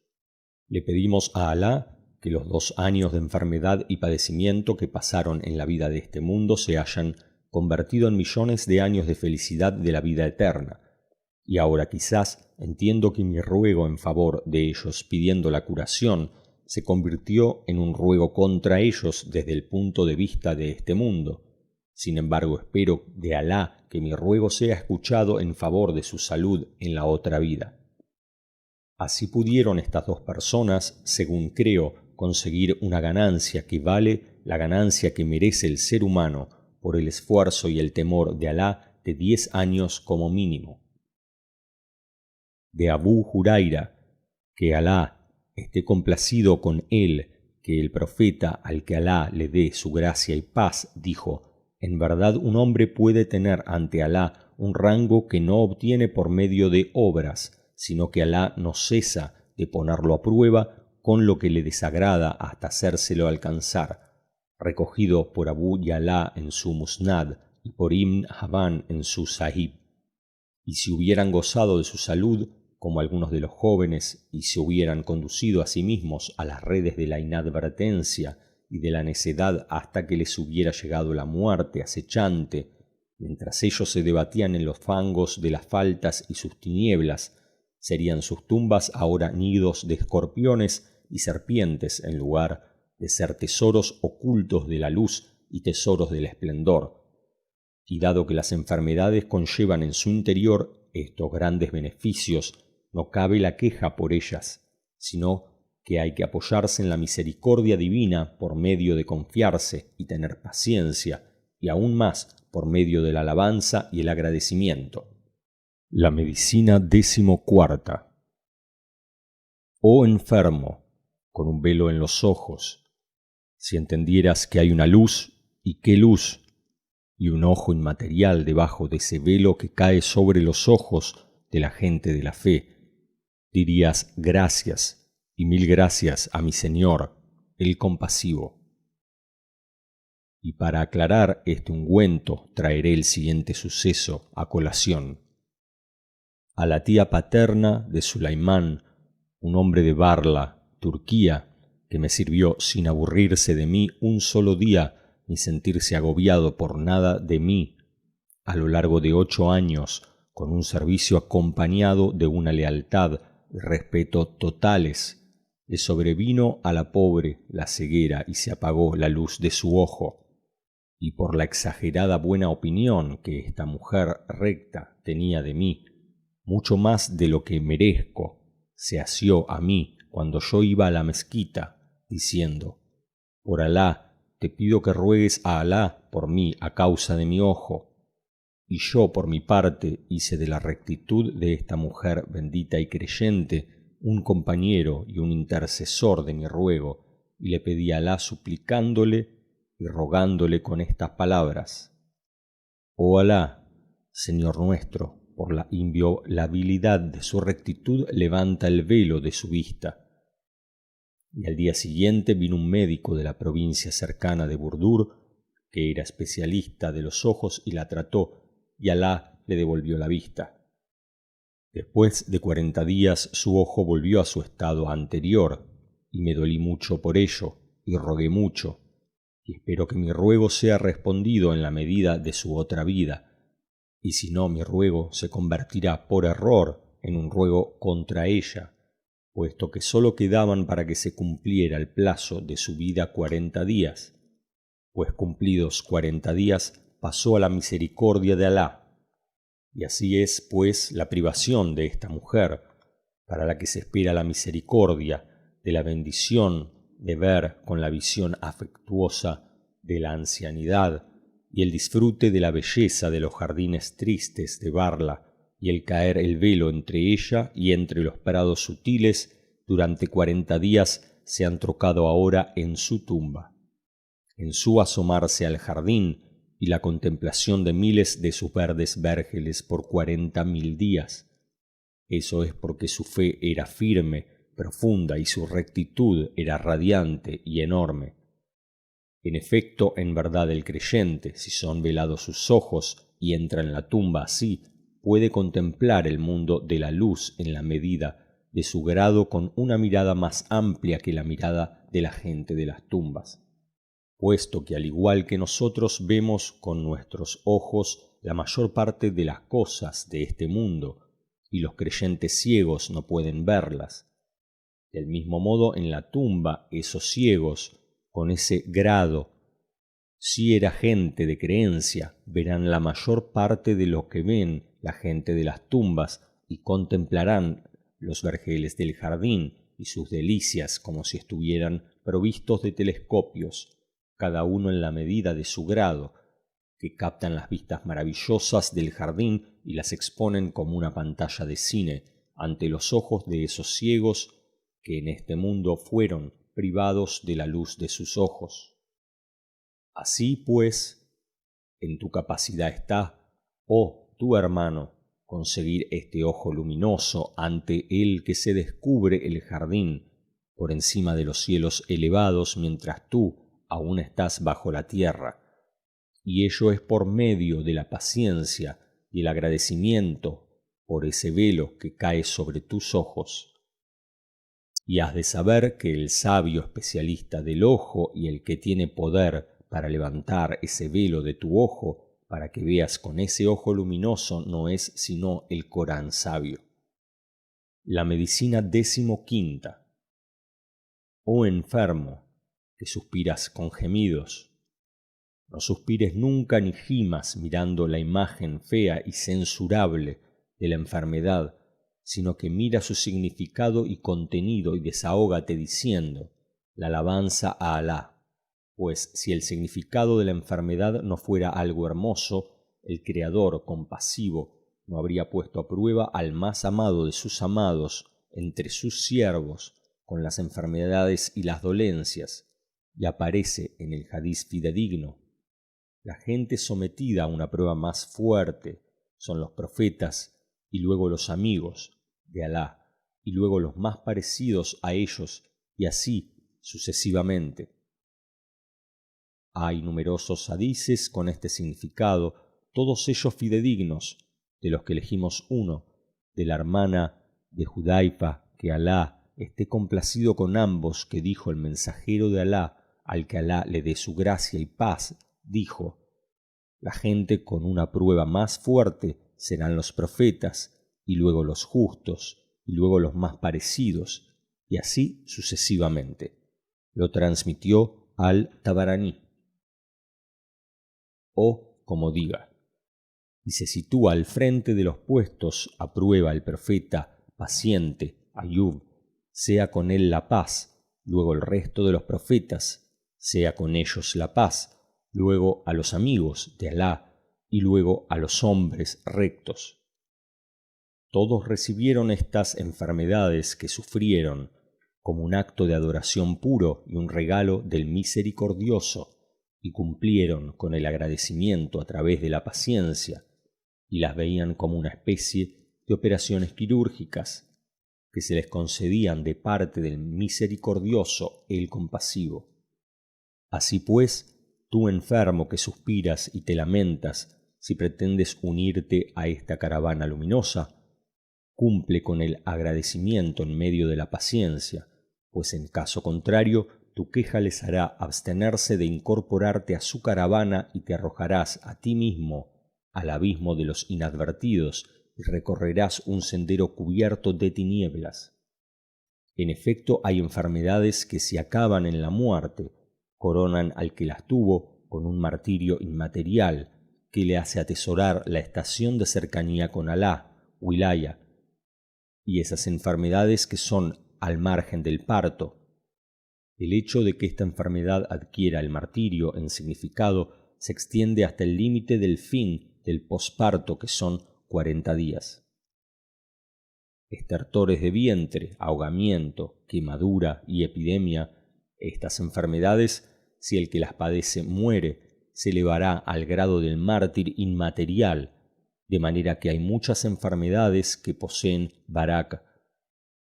Le pedimos a Alá que los 2 años de enfermedad y padecimiento que pasaron en la vida de este mundo se hayan convertido en millones de años de felicidad de la vida eterna, y ahora quizás entiendo que mi ruego en favor de ellos pidiendo la curación se convirtió en un ruego contra ellos desde el punto de vista de este mundo. Sin embargo, espero de Alá que mi ruego sea escuchado en favor de su salud en la otra vida. Así pudieron estas 2 personas, según creo, conseguir una ganancia que vale la ganancia que merece el ser humano por el esfuerzo y el temor de Alá de 10 años como mínimo. De Abu Huraira, que Alá esté complacido con él, que el profeta, al que Alá le dé su gracia y paz, dijo: en verdad un hombre puede tener ante Alá un rango que no obtiene por medio de obras, sino que Alá no cesa de ponerlo a prueba con lo que le desagrada hasta hacérselo alcanzar, recogido por Abu Ya'la en su Musnad y por Ibn Habban en su Sahih. Y si hubieran gozado de su salud, como algunos de los jóvenes, y se hubieran conducido a sí mismos a las redes de la inadvertencia y de la necedad hasta que les hubiera llegado la muerte acechante, mientras ellos se debatían en los fangos de las faltas y sus tinieblas, serían sus tumbas ahora nidos de escorpiones y serpientes en lugar de ser tesoros ocultos de la luz y tesoros del esplendor. Y dado que las enfermedades conllevan en su interior estos grandes beneficios, no cabe la queja por ellas, sino que hay que apoyarse en la misericordia divina por medio de confiarse y tener paciencia, y aún más por medio de la alabanza y el agradecimiento. La medicina 14. Oh enfermo, con un velo en los ojos, si entendieras que hay una luz, y qué luz, y un ojo inmaterial debajo de ese velo que cae sobre los ojos de la gente de la fe, dirías gracias y 1000 gracias a mi Señor, el compasivo. Y para aclarar este ungüento traeré el siguiente suceso a colación. A la tía paterna de Sulaimán, un hombre de Barla, Turquía, que me sirvió sin aburrirse de mí un solo día ni sentirse agobiado por nada de mí, a lo largo de 8 años, con un servicio acompañado de una lealtad y respeto totales, le sobrevino a la pobre la ceguera y se apagó la luz de su ojo. Y por la exagerada buena opinión que esta mujer recta tenía de mí, mucho más de lo que merezco, se asió a mí cuando yo iba a la mezquita, diciendo: por Alá, te pido que ruegues a Alá por mí a causa de mi ojo. Y yo, por mi parte, hice de la rectitud de esta mujer bendita y creyente un compañero y un intercesor de mi ruego, y le pedí a Alá suplicándole y rogándole con estas palabras: oh Alá, Señor nuestro, por la inviolabilidad de su rectitud levanta el velo de su vista. Y al día siguiente vino un médico de la provincia cercana de Burdur, que era especialista de los ojos, y la trató, y Alá le devolvió la vista. Después de 40 días su ojo volvió a su estado anterior, y me dolí mucho por ello, y rogué mucho, y espero que mi ruego sea respondido en la medida de su otra vida, y si no, mi ruego se convertirá por error en un ruego contra ella, puesto que sólo quedaban para que se cumpliera el plazo de su vida 40 días, pues cumplidos 40 días pasó a la misericordia de Alá. Y así es, pues, la privación de esta mujer, para la que se espera la misericordia, de la bendición de ver con la visión afectuosa de la ancianidad, y el disfrute de la belleza de los jardines tristes de Barla, y el caer el velo entre ella y entre los prados sutiles durante 40 días se han trocado ahora en su tumba, en su asomarse al jardín y la contemplación de miles de sus verdes vergeles por 40.000 días. Eso es porque su fe era firme, profunda y su rectitud era radiante y enorme. En efecto, en verdad el creyente, si son velados sus ojos y entra en la tumba así, puede contemplar el mundo de la luz en la medida de su grado con una mirada más amplia que la mirada de la gente de las tumbas. Puesto que al igual que nosotros vemos con nuestros ojos la mayor parte de las cosas de este mundo, y los creyentes ciegos no pueden verlas, del mismo modo en la tumba esos ciegos, con ese grado, si era gente de creencia, verán la mayor parte de lo que ven la gente de las tumbas y contemplarán los vergeles del jardín y sus delicias como si estuvieran provistos de telescopios, cada uno en la medida de su grado, que captan las vistas maravillosas del jardín y las exponen como una pantalla de cine ante los ojos de esos ciegos que en este mundo fueron privados de la luz de sus ojos. Así pues, en tu capacidad está, oh tu hermano, conseguir este ojo luminoso ante el que se descubre el jardín por encima de los cielos elevados mientras tú aún estás bajo la tierra, y ello es por medio de la paciencia y el agradecimiento por ese velo que cae sobre tus ojos. Y has de saber que el sabio especialista del ojo y el que tiene poder para levantar ese velo de tu ojo para que veas con ese ojo luminoso no es sino el Corán sabio. La medicina 15. Oh enfermo, que suspiras con gemidos, no suspires nunca ni gimas mirando la imagen fea y censurable de la enfermedad, sino que mira su significado y contenido y desahógate diciendo la alabanza a Alá. Pues si el significado de la enfermedad no fuera algo hermoso, el Creador compasivo no habría puesto a prueba al más amado de sus amados entre sus siervos con las enfermedades y las dolencias, y aparece en el hadiz fidedigno. La gente sometida a una prueba más fuerte son los profetas y luego los amigos de Alá y luego los más parecidos a ellos y así sucesivamente. Hay numerosos hadices con este significado, todos ellos fidedignos, de los que elegimos uno, de la hermana de Judaifa, que Alá esté complacido con ambos, que dijo el mensajero de Alá, al que Alá le dé su gracia y paz, dijo: la gente con una prueba más fuerte serán los profetas, y luego los justos, y luego los más parecidos, y así sucesivamente. Lo transmitió al-Tabaraní. O como diga, y se sitúa al frente de los puestos a prueba el profeta paciente Ayub, sea con él la paz, luego el resto de los profetas, sea con ellos la paz, luego a los amigos de Alá y luego a los hombres rectos. Todos recibieron estas enfermedades que sufrieron como un acto de adoración puro y un regalo del misericordioso, y cumplieron con el agradecimiento a través de la paciencia, y las veían como una especie de operaciones quirúrgicas que se les concedían de parte del misericordioso, el compasivo. Así pues, tú enfermo que suspiras y te lamentas, si pretendes unirte a esta caravana luminosa, cumple con el agradecimiento en medio de la paciencia, pues en caso contrario, tu queja les hará abstenerse de incorporarte a su caravana y te arrojarás a ti mismo al abismo de los inadvertidos y recorrerás un sendero cubierto de tinieblas. En efecto, hay enfermedades que si acaban en la muerte, coronan al que las tuvo con un martirio inmaterial que le hace atesorar la estación de cercanía con Alá, Wilaya, y esas enfermedades que son al margen del parto. El hecho de que esta enfermedad adquiera el martirio en significado se extiende hasta el límite del fin del posparto, que son 40 días. Estertores de vientre, ahogamiento, quemadura y epidemia, estas enfermedades, si el que las padece muere, se elevará al grado del mártir inmaterial, de manera que hay muchas enfermedades que poseen Barak,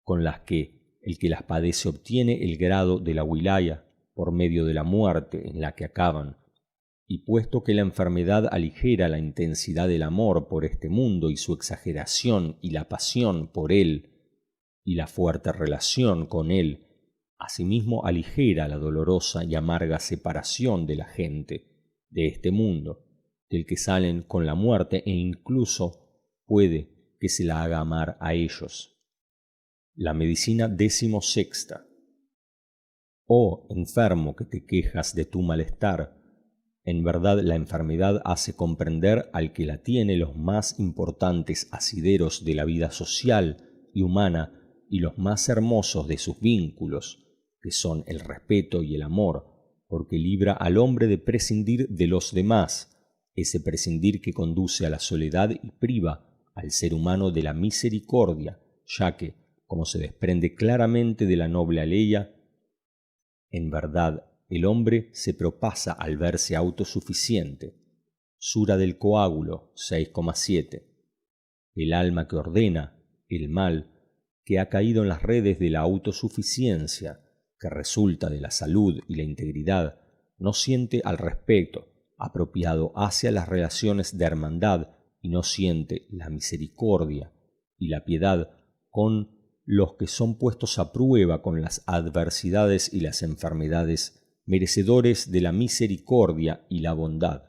con las que el que las padece obtiene el grado de la wilaya por medio de la muerte en la que acaban. Y puesto que la enfermedad aligera la intensidad del amor por este mundo y su exageración y la pasión por él y la fuerte relación con él, asimismo aligera la dolorosa y amarga separación de la gente de este mundo, del que salen con la muerte, e incluso puede que se la haga amar a ellos. La medicina 16. Oh enfermo que te quejas de tu malestar, en verdad la enfermedad hace comprender al que la tiene los más importantes asideros de la vida social y humana y los más hermosos de sus vínculos, que son el respeto y el amor, porque libra al hombre de prescindir de los demás, ese prescindir que conduce a la soledad y priva al ser humano de la misericordia, ya que, como se desprende claramente de la noble aleya, en verdad el hombre se propasa al verse autosuficiente. Sura del coágulo 6,7. El alma que ordena el mal, que ha caído en las redes de la autosuficiencia, que resulta de la salud y la integridad, no siente al respeto apropiado hacia las relaciones de hermandad y no siente la misericordia y la piedad con los que son puestos a prueba con las adversidades y las enfermedades, merecedores de la misericordia y la bondad.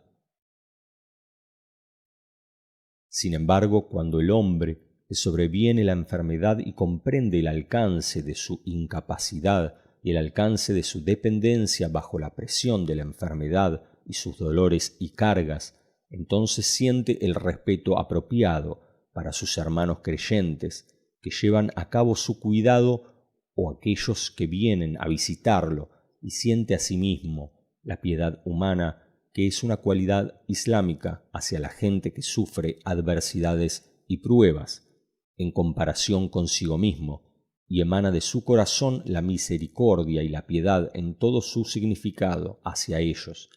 Sin embargo, cuando el hombre le sobreviene la enfermedad y comprende el alcance de su incapacidad y el alcance de su dependencia bajo la presión de la enfermedad y sus dolores y cargas, entonces siente el respeto apropiado para sus hermanos creyentes que llevan a cabo su cuidado o aquellos que vienen a visitarlo, y siente asimismo la piedad humana, que es una cualidad islámica hacia la gente que sufre adversidades y pruebas en comparación consigo mismo, y emana de su corazón la misericordia y la piedad en todo su significado hacia ellos,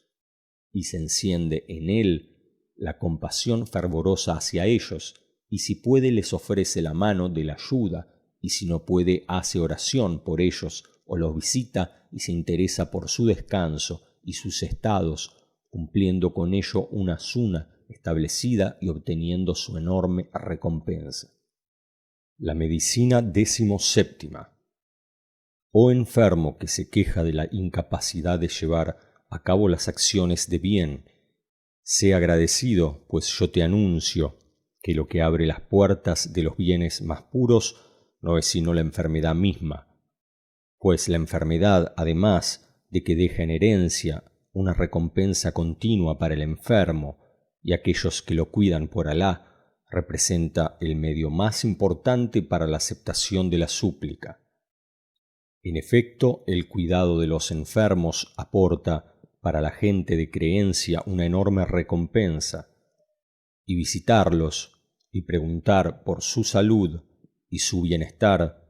y se enciende en él la compasión fervorosa hacia ellos, y si puede les ofrece la mano de la ayuda, y si no puede hace oración por ellos o los visita y se interesa por su descanso y sus estados, cumpliendo con ello una suna establecida y obteniendo su enorme recompensa. La medicina 17. Oh enfermo que se queja de la incapacidad de llevar a cabo las acciones de bien, sé agradecido, pues yo te anuncio que lo que abre las puertas de los bienes más puros no es sino la enfermedad misma, pues la enfermedad, además de que deja en herencia una recompensa continua para el enfermo y aquellos que lo cuidan por Alá, representa el medio más importante para la aceptación de la súplica. En efecto, el cuidado de los enfermos aporta para la gente de creencia una enorme recompensa, y visitarlos y preguntar por su salud y su bienestar,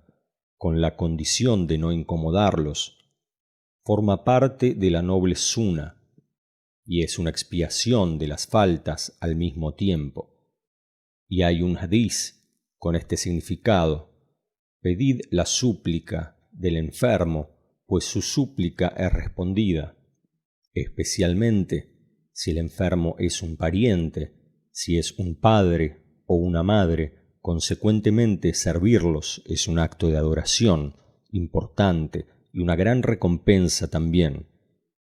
con la condición de no incomodarlos, forma parte de la noble suna y es una expiación de las faltas al mismo tiempo. Y hay un hadiz con este significado: pedid la súplica del enfermo, pues su súplica es respondida, especialmente si el enfermo es un pariente, si es un padre o una madre. Consecuentemente, servirlos es un acto de adoración importante y una gran recompensa también,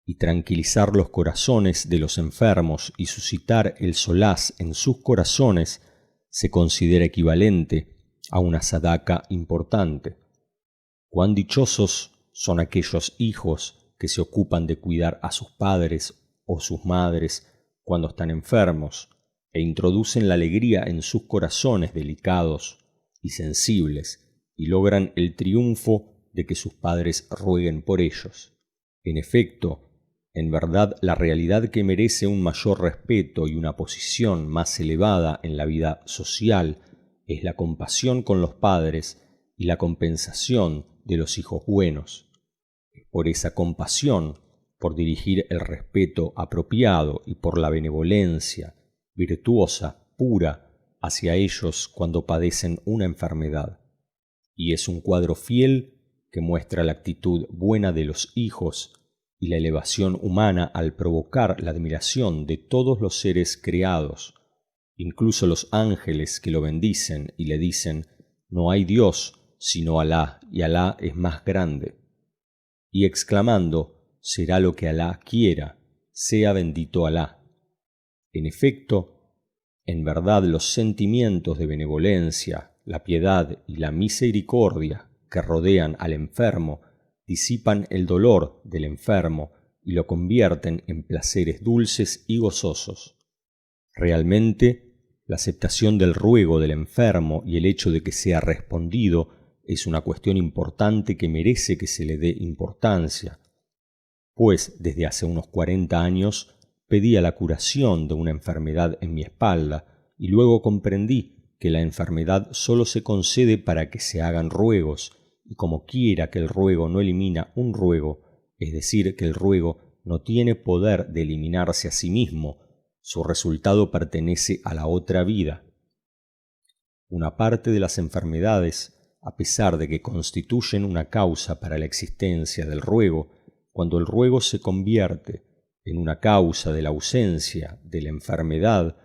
y tranquilizar los corazones de los enfermos y suscitar el solaz en sus corazones se considera equivalente a una sadaca importante. Cuán dichosos son aquellos hijos que se ocupan de cuidar a sus padres o sus madres cuando están enfermos, e introducen la alegría en sus corazones delicados y sensibles, y logran el triunfo de que sus padres rueguen por ellos. En efecto, en verdad, la realidad que merece un mayor respeto y una posición más elevada en la vida social es la compasión con los padres y la compensación de los hijos buenos. Por esa compasión, por dirigir el respeto apropiado y por la benevolencia virtuosa, pura hacia ellos cuando padecen una enfermedad, y es un cuadro fiel que muestra la actitud buena de los hijos y la elevación humana al provocar la admiración de todos los seres creados, incluso los ángeles que lo bendicen y le dicen: no hay Dios sino Alá, y Alá es más grande, y exclamando: será lo que Alá quiera, sea bendito Alá. En efecto, en verdad los sentimientos de benevolencia, la piedad y la misericordia que rodean al enfermo disipan el dolor del enfermo y lo convierten en placeres dulces y gozosos. Realmente, la aceptación del ruego del enfermo y el hecho de que sea respondido es una cuestión importante que merece que se le dé importancia, pues desde hace unos 40 años pedía la curación de una enfermedad en mi espalda y luego comprendí que la enfermedad solo se concede para que se hagan ruegos, y como quiera que el ruego no elimina un ruego, es decir, que el ruego no tiene poder de eliminarse a sí mismo, su resultado pertenece a la otra vida. Una parte de las enfermedades, a pesar de que constituyen una causa para la existencia del ruego, cuando el ruego se convierte en una causa de la ausencia de la enfermedad,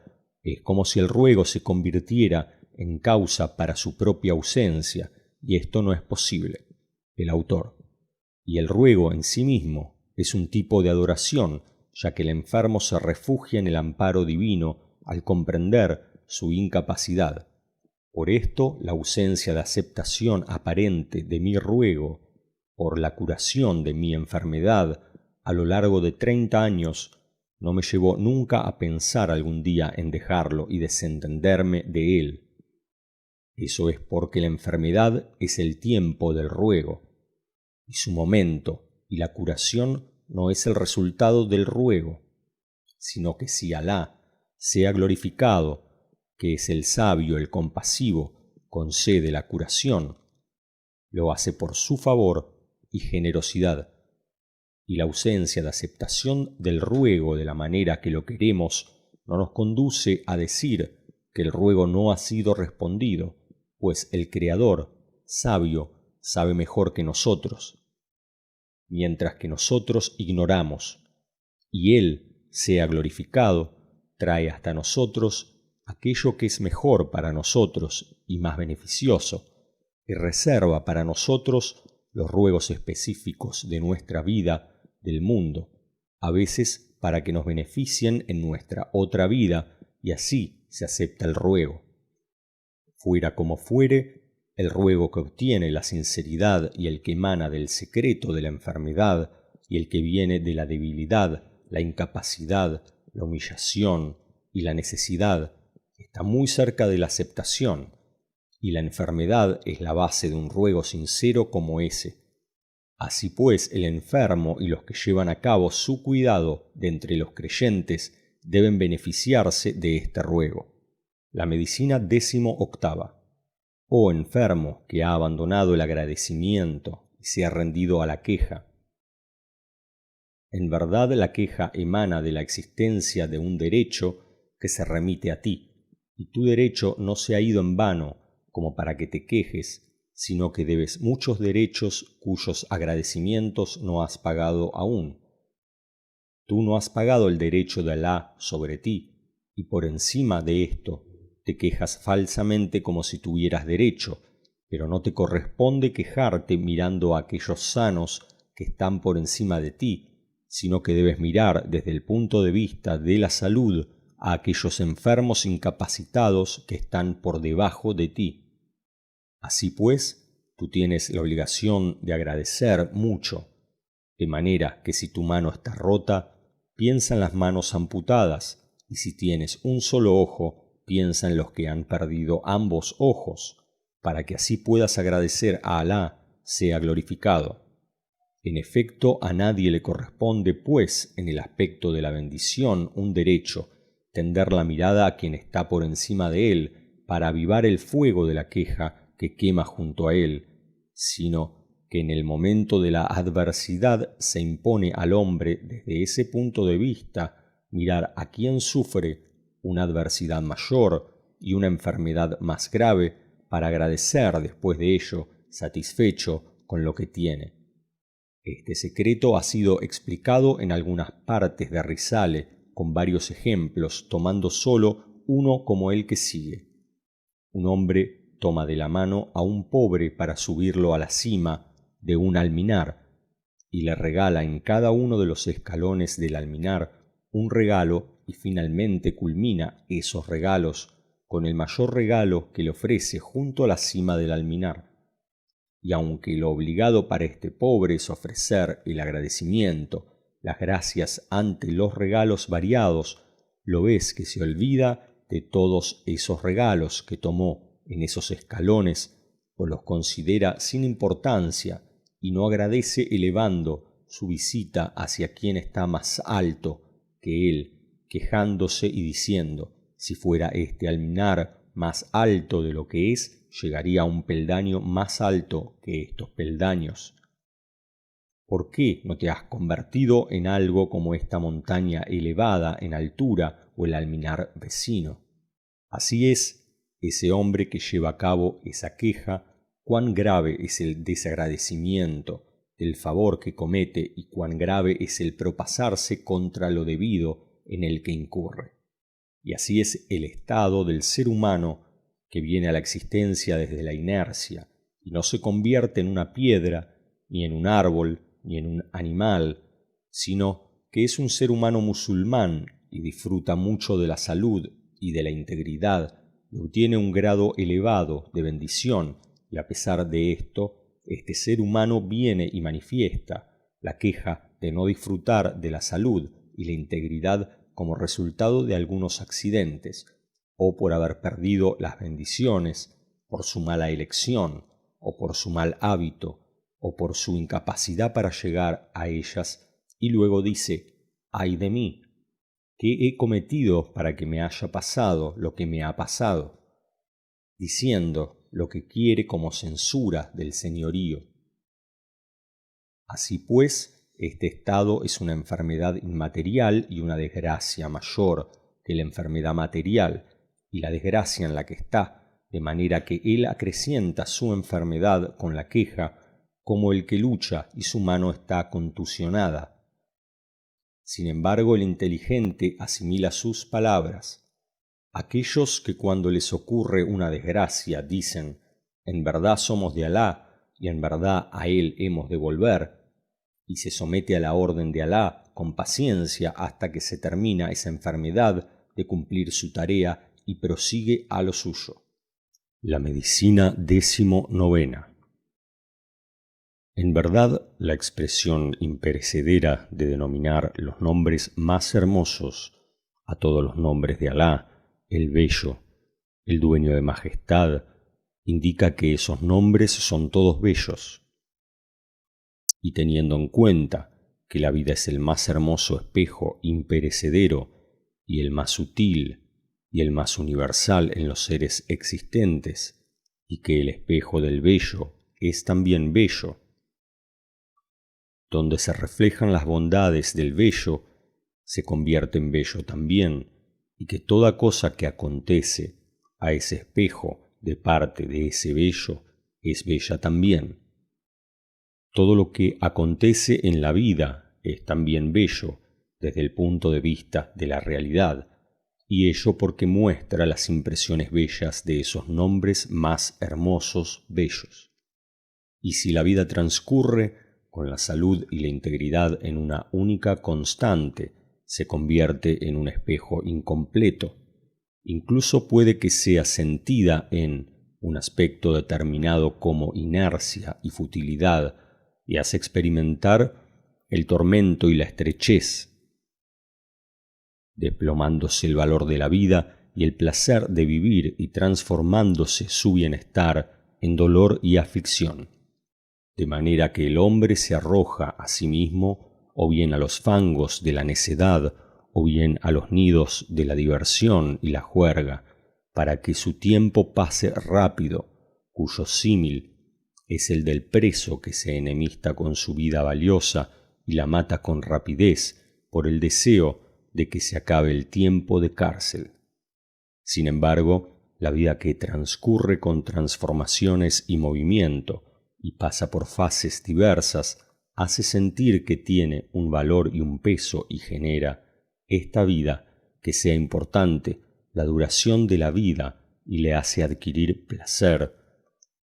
es como si el ruego se convirtiera en causa para su propia ausencia, y esto no es posible. El autor. Y el ruego en sí mismo es un tipo de adoración, ya que el enfermo se refugia en el amparo divino al comprender su incapacidad. Por esto, la ausencia de aceptación aparente de mi ruego por la curación de mi enfermedad a lo largo de 30 años no me llevó nunca a pensar algún día en dejarlo y desentenderme de él. Eso es porque la enfermedad es el tiempo del ruego, y su momento, y la curación no es el resultado del ruego, sino que si Alá sea glorificado, que es el sabio, el compasivo, concede la curación, lo hace por su favor y generosidad, y la ausencia de aceptación del ruego de la manera que lo queremos no nos conduce a decir que el ruego no ha sido respondido, pues el Creador, sabio, sabe mejor que nosotros, mientras que nosotros ignoramos, y Él, sea glorificado, trae hasta nosotros aquello que es mejor para nosotros y más beneficioso, y reserva para nosotros los ruegos específicos de nuestra vida, del mundo, a veces para que nos beneficien en nuestra otra vida, y así se acepta el ruego. Fuera como fuere, el ruego que obtiene la sinceridad y el que emana del secreto de la enfermedad y el que viene de la debilidad, la incapacidad, la humillación y la necesidad, está muy cerca de la aceptación, y la enfermedad es la base de un ruego sincero como ese. Así pues, el enfermo y los que llevan a cabo su cuidado de entre los creyentes deben beneficiarse de este ruego. La medicina 18ª. Oh enfermo que ha abandonado el agradecimiento y se ha rendido a la queja. En verdad la queja emana de la existencia de un derecho que se remite a ti, y tu derecho no se ha ido en vano como para que te quejes, sino que debes muchos derechos cuyos agradecimientos no has pagado aún. Tú no has pagado el derecho de Alá sobre ti, y por encima de esto te quejas falsamente como si tuvieras derecho, pero no te corresponde quejarte mirando a aquellos sanos que están por encima de ti, sino que debes mirar desde el punto de vista de la salud a aquellos enfermos incapacitados que están por debajo de ti. Así pues, tú tienes la obligación de agradecer mucho, de manera que si tu mano está rota, piensa en las manos amputadas, y si tienes un solo ojo, piensa en los que han perdido ambos ojos, para que así puedas agradecer a Alá, sea glorificado. En efecto, a nadie le corresponde, pues, en el aspecto de la bendición, un derecho, tender la mirada a quien está por encima de él, para avivar el fuego de la queja que quema junto a él, sino que en el momento de la adversidad se impone al hombre desde ese punto de vista mirar a quien sufre una adversidad mayor y una enfermedad más grave para agradecer después de ello, satisfecho con lo que tiene. Este secreto ha sido explicado en algunas partes de Risale con varios ejemplos, tomando solo uno como el que sigue. Un hombre toma de la mano a un pobre para subirlo a la cima de un alminar y le regala en cada uno de los escalones del alminar un regalo y finalmente culmina esos regalos con el mayor regalo que le ofrece junto a la cima del alminar. Y aunque lo obligado para este pobre es ofrecer el agradecimiento, las gracias ante los regalos variados, lo ves que se olvida de todos esos regalos que tomó en esos escalones, pues los considera sin importancia y no agradece elevando su visita hacia quien está más alto que él, quejándose y diciendo, si fuera este alminar más alto de lo que es, llegaría a un peldaño más alto que estos peldaños. ¿Por qué no te has convertido en algo como esta montaña elevada en altura o el alminar vecino? Así es, ese hombre que lleva a cabo esa queja, cuán grave es el desagradecimiento del favor que comete y cuán grave es el propasarse contra lo debido en el que incurre. Y así es el estado del ser humano que viene a la existencia desde la inercia y no se convierte en una piedra, ni en un árbol, ni en un animal, sino que es un ser humano musulmán y disfruta mucho de la salud y de la integridad y obtiene un grado elevado de bendición, y a pesar de esto, este ser humano viene y manifiesta la queja de no disfrutar de la salud y la integridad como resultado de algunos accidentes, o por haber perdido las bendiciones, por su mala elección, o por su mal hábito, o por su incapacidad para llegar a ellas, y luego dice, ¡ay de mí! ¿Qué he cometido para que me haya pasado lo que me ha pasado? Diciendo lo que quiere como censura del señorío. Así pues, este estado es una enfermedad inmaterial y una desgracia mayor que la enfermedad material y la desgracia en la que está, de manera que él acrecienta su enfermedad con la queja, como el que lucha y su mano está contusionada. Sin embargo, el inteligente asimila sus palabras. Aquellos que cuando les ocurre una desgracia dicen, en verdad somos de Alá y en verdad a él hemos de volver, y se somete a la orden de Alá con paciencia hasta que se termina esa enfermedad de cumplir su tarea y prosigue a lo suyo. La medicina 19. En verdad, la expresión imperecedera de denominar los nombres más hermosos a todos los nombres de Alá, el Bello, el Dueño de Majestad, indica que esos nombres son todos bellos. Y teniendo en cuenta que la vida es el más hermoso espejo imperecedero y el más sutil y el más universal en los seres existentes, y que el espejo del bello es también bello, donde se reflejan las bondades del bello, se convierte en bello también, y que toda cosa que acontece a ese espejo de parte de ese bello es bella también. Todo lo que acontece en la vida es también bello desde el punto de vista de la realidad, y ello porque muestra las impresiones bellas de esos nombres más hermosos, bellos. Y si la vida transcurre con la salud y la integridad en una única constante, se convierte en un espejo incompleto. Incluso puede que sea sentida en un aspecto determinado como inercia y futilidad, y hace experimentar el tormento y la estrechez, desplomándose el valor de la vida y el placer de vivir y transformándose su bienestar en dolor y aflicción. De manera que el hombre se arroja a sí mismo o bien a los fangos de la necedad o bien a los nidos de la diversión y la juerga, para que su tiempo pase rápido, cuyo símil es el del preso que se enemista con su vida valiosa y la mata con rapidez por el deseo de que se acabe el tiempo de cárcel. Sin embargo, la vida que transcurre con transformaciones y movimiento y pasa por fases diversas, hace sentir que tiene un valor y un peso y genera esta vida que sea importante, la duración de la vida, y le hace adquirir placer,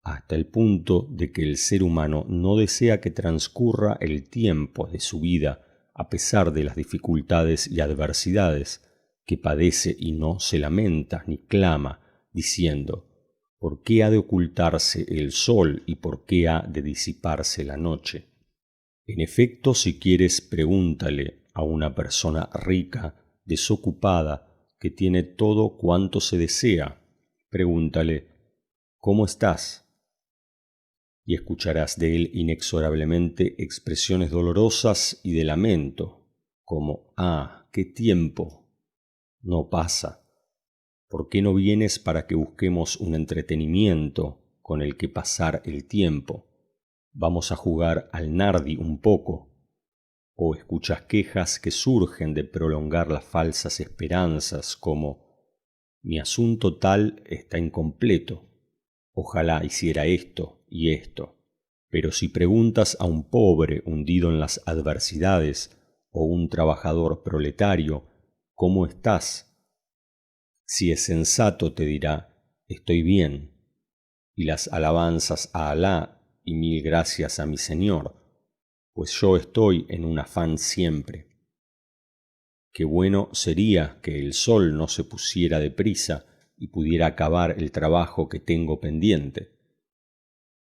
hasta el punto de que el ser humano no desea que transcurra el tiempo de su vida a pesar de las dificultades y adversidades, que padece y no se lamenta ni clama, diciendo: ¿por qué ha de ocultarse el sol y por qué ha de disiparse la noche? En efecto, si quieres, pregúntale a una persona rica, desocupada, que tiene todo cuanto se desea. Pregúntale: ¿cómo estás? Y escucharás de él inexorablemente expresiones dolorosas y de lamento, como: ¡ah, qué tiempo! No pasa. ¿Por qué no vienes para que busquemos un entretenimiento con el que pasar el tiempo? Vamos a jugar al nardi un poco. O escuchas quejas que surgen de prolongar las falsas esperanzas, como: mi asunto tal está incompleto. Ojalá hiciera esto y esto. Pero si preguntas a un pobre hundido en las adversidades o un trabajador proletario: ¿cómo estás?, si es sensato te dirá: estoy bien, y las alabanzas a Alá y mil gracias a mi Señor, pues yo estoy en un afán siempre. Qué bueno sería que el sol no se pusiera deprisa y pudiera acabar el trabajo que tengo pendiente,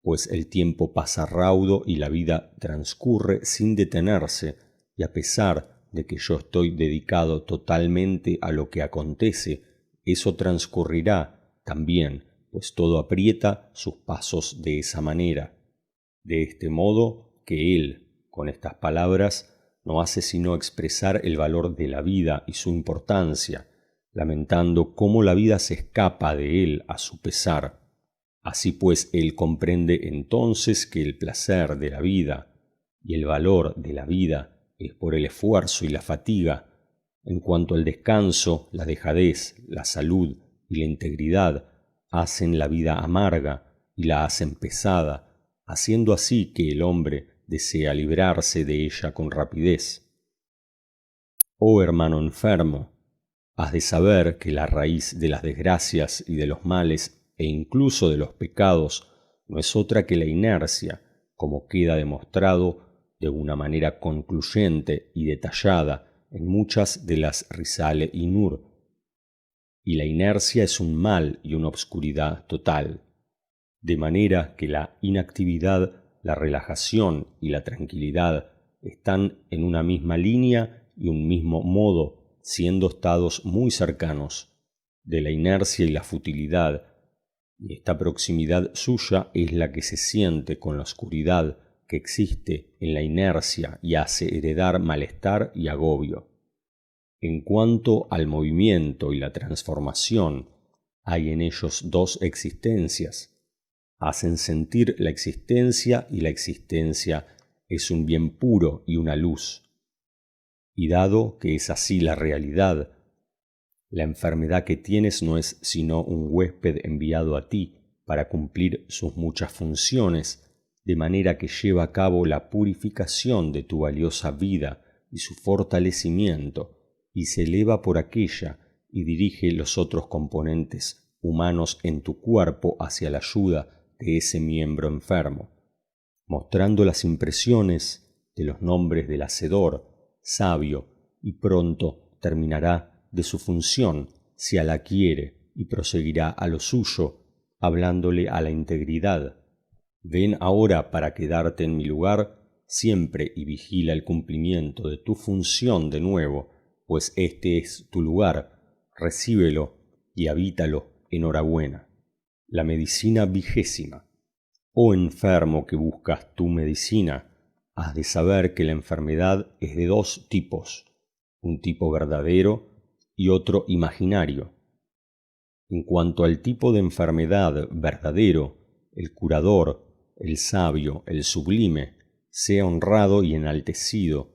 pues el tiempo pasa raudo y la vida transcurre sin detenerse, y a pesar de que yo estoy dedicado totalmente a lo que acontece, eso transcurrirá también, pues todo aprieta sus pasos de esa manera. De este modo que él, con estas palabras, no hace sino expresar el valor de la vida y su importancia, lamentando cómo la vida se escapa de él a su pesar. Así pues, él comprende entonces que el placer de la vida y el valor de la vida es por el esfuerzo y la fatiga. En cuanto al descanso, la dejadez, la salud y la integridad hacen la vida amarga y la hacen pesada, haciendo así que el hombre desea librarse de ella con rapidez. Oh hermano enfermo, has de saber que la raíz de las desgracias y de los males e incluso de los pecados no es otra que la inercia, como queda demostrado de una manera concluyente y detallada en muchas de las Risale y Nur. Y la inercia es un mal y una obscuridad total, de manera que la inactividad, la relajación y la tranquilidad están en una misma línea y un mismo modo, siendo estados muy cercanos de la inercia y la futilidad, y esta proximidad suya es la que se siente con la oscuridad que existe en la inercia y hace heredar malestar y agobio. En cuanto al movimiento y la transformación, hay en ellos dos existencias. Hacen sentir la existencia, y la existencia es un bien puro y una luz. Y dado que es así la realidad, la enfermedad que tienes no es sino un huésped enviado a ti para cumplir sus muchas funciones, de manera que lleva a cabo la purificación de tu valiosa vida y su fortalecimiento, y se eleva por aquella y dirige los otros componentes humanos en tu cuerpo hacia la ayuda de ese miembro enfermo, mostrando las impresiones de los nombres del Hacedor, sabio, y pronto terminará de su función si Alá quiere y proseguirá a lo suyo, hablándole a la integridad. Ven ahora para quedarte en mi lugar siempre y vigila el cumplimiento de tu función de nuevo, pues este es tu lugar, recíbelo y habítalo enhorabuena. La medicina 20. Oh enfermo que buscas tu medicina, has de saber que la enfermedad es de dos tipos, un tipo verdadero y otro imaginario. En cuanto al tipo de enfermedad verdadero, el curador, el sabio, el sublime, sea honrado y enaltecido,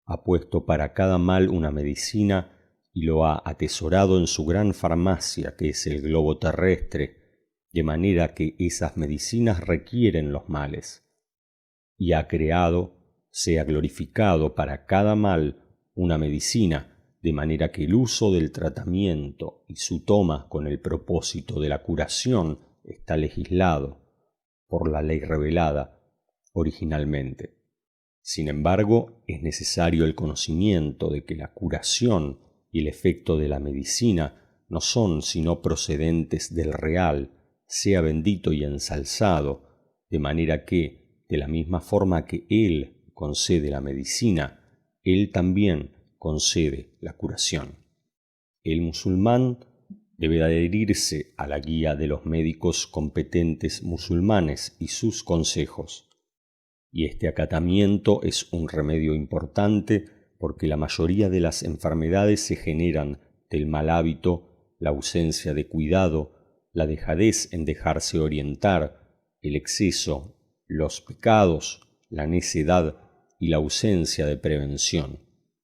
ha puesto para cada mal una medicina y lo ha atesorado en su gran farmacia, que es el globo terrestre, de manera que esas medicinas requieren los males. Y ha creado, sea glorificado para cada mal, una medicina, de manera que el uso del tratamiento y su toma con el propósito de la curación está legislado por la ley revelada originalmente. Sin embargo, es necesario el conocimiento de que la curación y el efecto de la medicina no son sino procedentes del real, sea bendito y ensalzado, de manera que, de la misma forma que Él concede la medicina, Él también concede la curación. El musulmán debe adherirse a la guía de los médicos competentes musulmanes y sus consejos, y este acatamiento es un remedio importante porque la mayoría de las enfermedades se generan del mal hábito, la ausencia de cuidado, la dejadez en dejarse orientar, el exceso, los pecados, la necedad y la ausencia de prevención.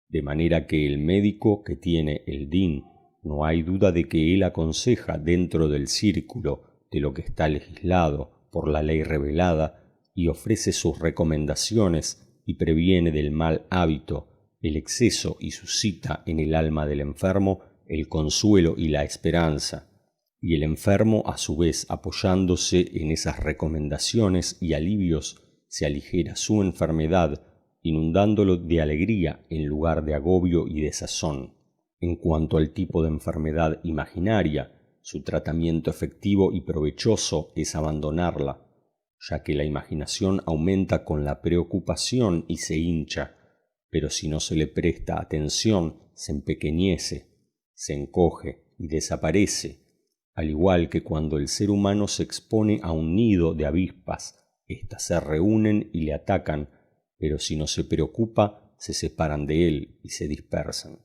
De manera que el médico que tiene el din, no hay duda de que él aconseja dentro del círculo de lo que está legislado por la ley revelada y ofrece sus recomendaciones y previene del mal hábito, el exceso y suscita en el alma del enfermo el consuelo y la esperanza, y el enfermo a su vez apoyándose en esas recomendaciones y alivios se aligera su enfermedad, inundándolo de alegría en lugar de agobio y desazón. En cuanto al tipo de enfermedad imaginaria, su tratamiento efectivo y provechoso es abandonarla, ya que la imaginación aumenta con la preocupación y se hincha, pero si no se le presta atención, se empequeñece, se encoge y desaparece, al igual que cuando el ser humano se expone a un nido de avispas, éstas se reúnen y le atacan, pero si no se preocupa, se separan de él y se dispersan.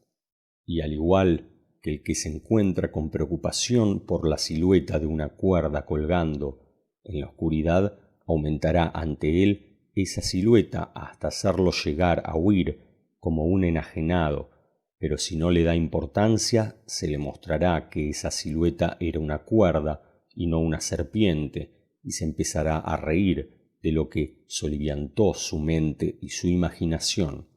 Y al igual que el que se encuentra con preocupación por la silueta de una cuerda colgando en la oscuridad, aumentará ante él esa silueta hasta hacerlo llegar a huir como un enajenado, pero si no le da importancia, se le mostrará que esa silueta era una cuerda y no una serpiente, y se empezará a reír de lo que soliviantó su mente y su imaginación,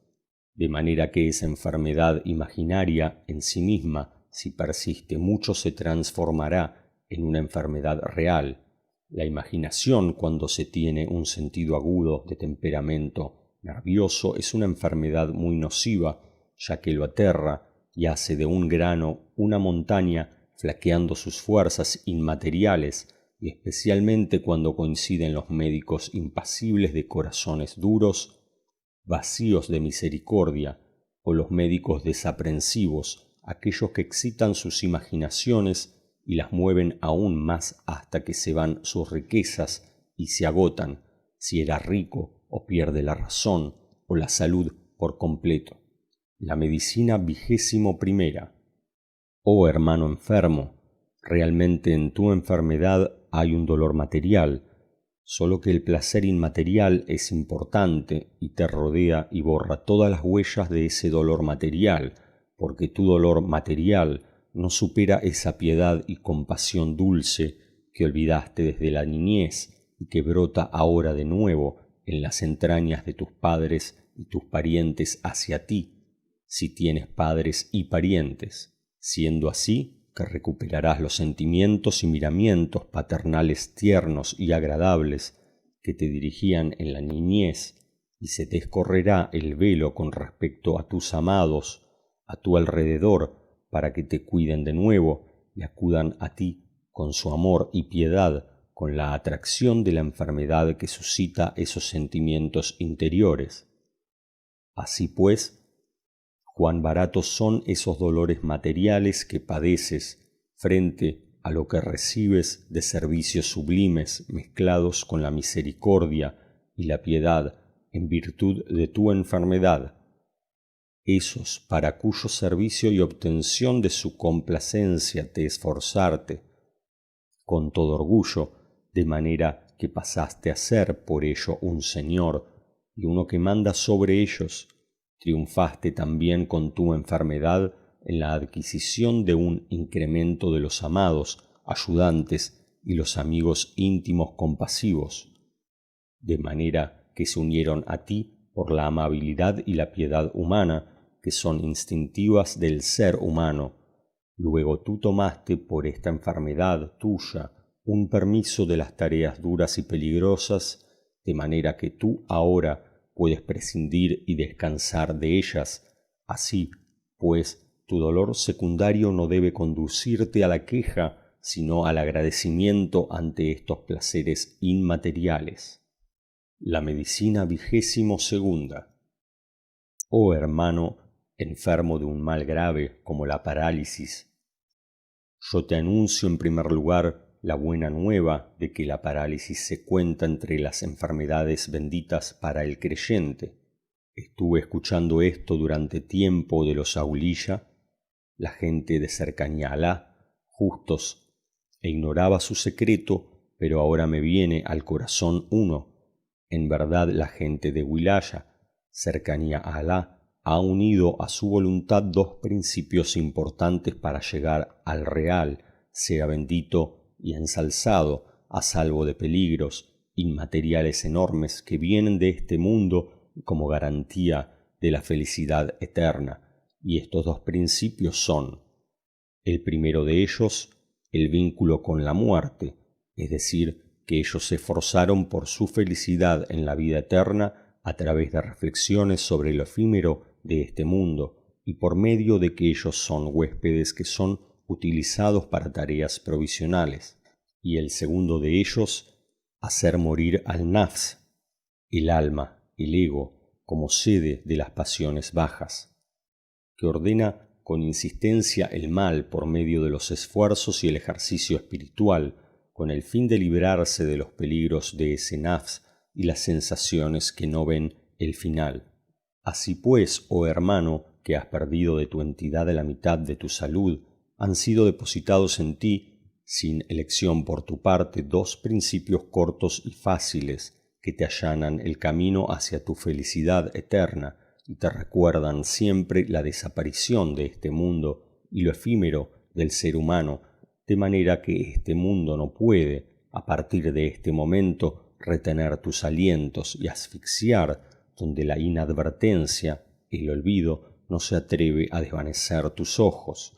de manera que esa enfermedad imaginaria en sí misma, si persiste mucho, se transformará en una enfermedad real. La imaginación, cuando se tiene un sentido agudo de temperamento nervioso, es una enfermedad muy nociva, ya que lo aterra y hace de un grano una montaña, flaqueando sus fuerzas inmateriales, y especialmente cuando coinciden los médicos impasibles de corazones duros, vacíos de misericordia, o los médicos desaprensivos, aquellos que excitan sus imaginaciones y las mueven aún más hasta que se van sus riquezas y se agotan, si era rico o pierde la razón o la salud por completo. La medicina 21. Oh hermano enfermo, realmente en tu enfermedad hay un dolor material, solo que el placer inmaterial es importante y te rodea y borra todas las huellas de ese dolor material, porque tu dolor material no supera esa piedad y compasión dulce que olvidaste desde la niñez y que brota ahora de nuevo en las entrañas de tus padres y tus parientes hacia ti, si tienes padres y parientes, siendo así que recuperarás los sentimientos y miramientos paternales tiernos y agradables que te dirigían en la niñez, y se te escorrerá el velo con respecto a tus amados a tu alrededor, para que te cuiden de nuevo y acudan a ti con su amor y piedad, con la atracción de la enfermedad que suscita esos sentimientos interiores. Así pues, cuán baratos son esos dolores materiales que padeces frente a lo que recibes de servicios sublimes mezclados con la misericordia y la piedad en virtud de tu enfermedad. Esos para cuyo servicio y obtención de su complacencia te esforzarte con todo orgullo, de manera que pasaste a ser por ello un señor y uno que manda sobre ellos, triunfaste también con tu enfermedad en la adquisición de un incremento de los amados, ayudantes y los amigos íntimos compasivos, de manera que se unieron a ti por la amabilidad y la piedad humana, que son instintivas del ser humano. Luego tú tomaste por esta enfermedad tuya un permiso de las tareas duras y peligrosas, de manera que tú ahora puedes prescindir y descansar de ellas. Así, pues, tu dolor secundario no debe conducirte a la queja, sino al agradecimiento ante estos placeres inmateriales. La medicina 22ª. Oh hermano, enfermo de un mal grave como la parálisis, yo te anuncio en primer lugar la buena nueva de que la parálisis se cuenta entre las enfermedades benditas para el creyente. Estuve escuchando esto durante tiempo de los Aulilla, la gente de cercanía a Alá, justos, e ignoraba su secreto, pero ahora me viene al corazón uno. En verdad la gente de Wilaya, cercanía a Alá, ha unido a su voluntad dos principios importantes para llegar al real, sea bendito y ensalzado, a salvo de peligros inmateriales enormes que vienen de este mundo como garantía de la felicidad eterna. Y estos dos principios son: el primero de ellos, el vínculo con la muerte, es decir, que ellos se esforzaron por su felicidad en la vida eterna a través de reflexiones sobre lo efímero de este mundo y por medio de que ellos son huéspedes que son utilizados para tareas provisionales. Y el segundo de ellos, hacer morir al nafs, el alma, el ego, como sede de las pasiones bajas, que ordena con insistencia el mal por medio de los esfuerzos y el ejercicio espiritual, con el fin de librarse de los peligros de ese nafs y las sensaciones que no ven el final. Así pues, oh hermano, que has perdido de tu entidad la mitad de tu salud, han sido depositados en ti, sin elección por tu parte, dos principios cortos y fáciles que te allanan el camino hacia tu felicidad eterna y te recuerdan siempre la desaparición de este mundo y lo efímero del ser humano, de manera que este mundo no puede, a partir de este momento, retener tus alientos y asfixiar donde la inadvertencia, el olvido, no se atreve a desvanecer tus ojos.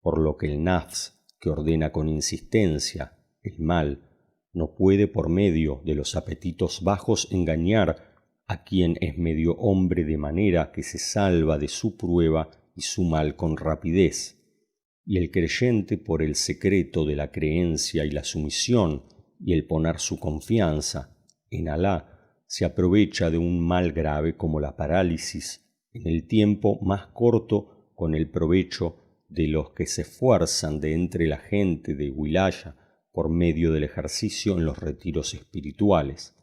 Por lo que el nafs, que ordena con insistencia el mal, no puede por medio de los apetitos bajos engañar a quien es medio hombre, de manera que se salva de su prueba y su mal con rapidez. Y el creyente, por el secreto de la creencia y la sumisión y el poner su confianza en Alá, se aprovecha de un mal grave como la parálisis en el tiempo más corto con el provecho de los que se esfuerzan de entre la gente de Wilaya por medio del ejercicio en los retiros espirituales.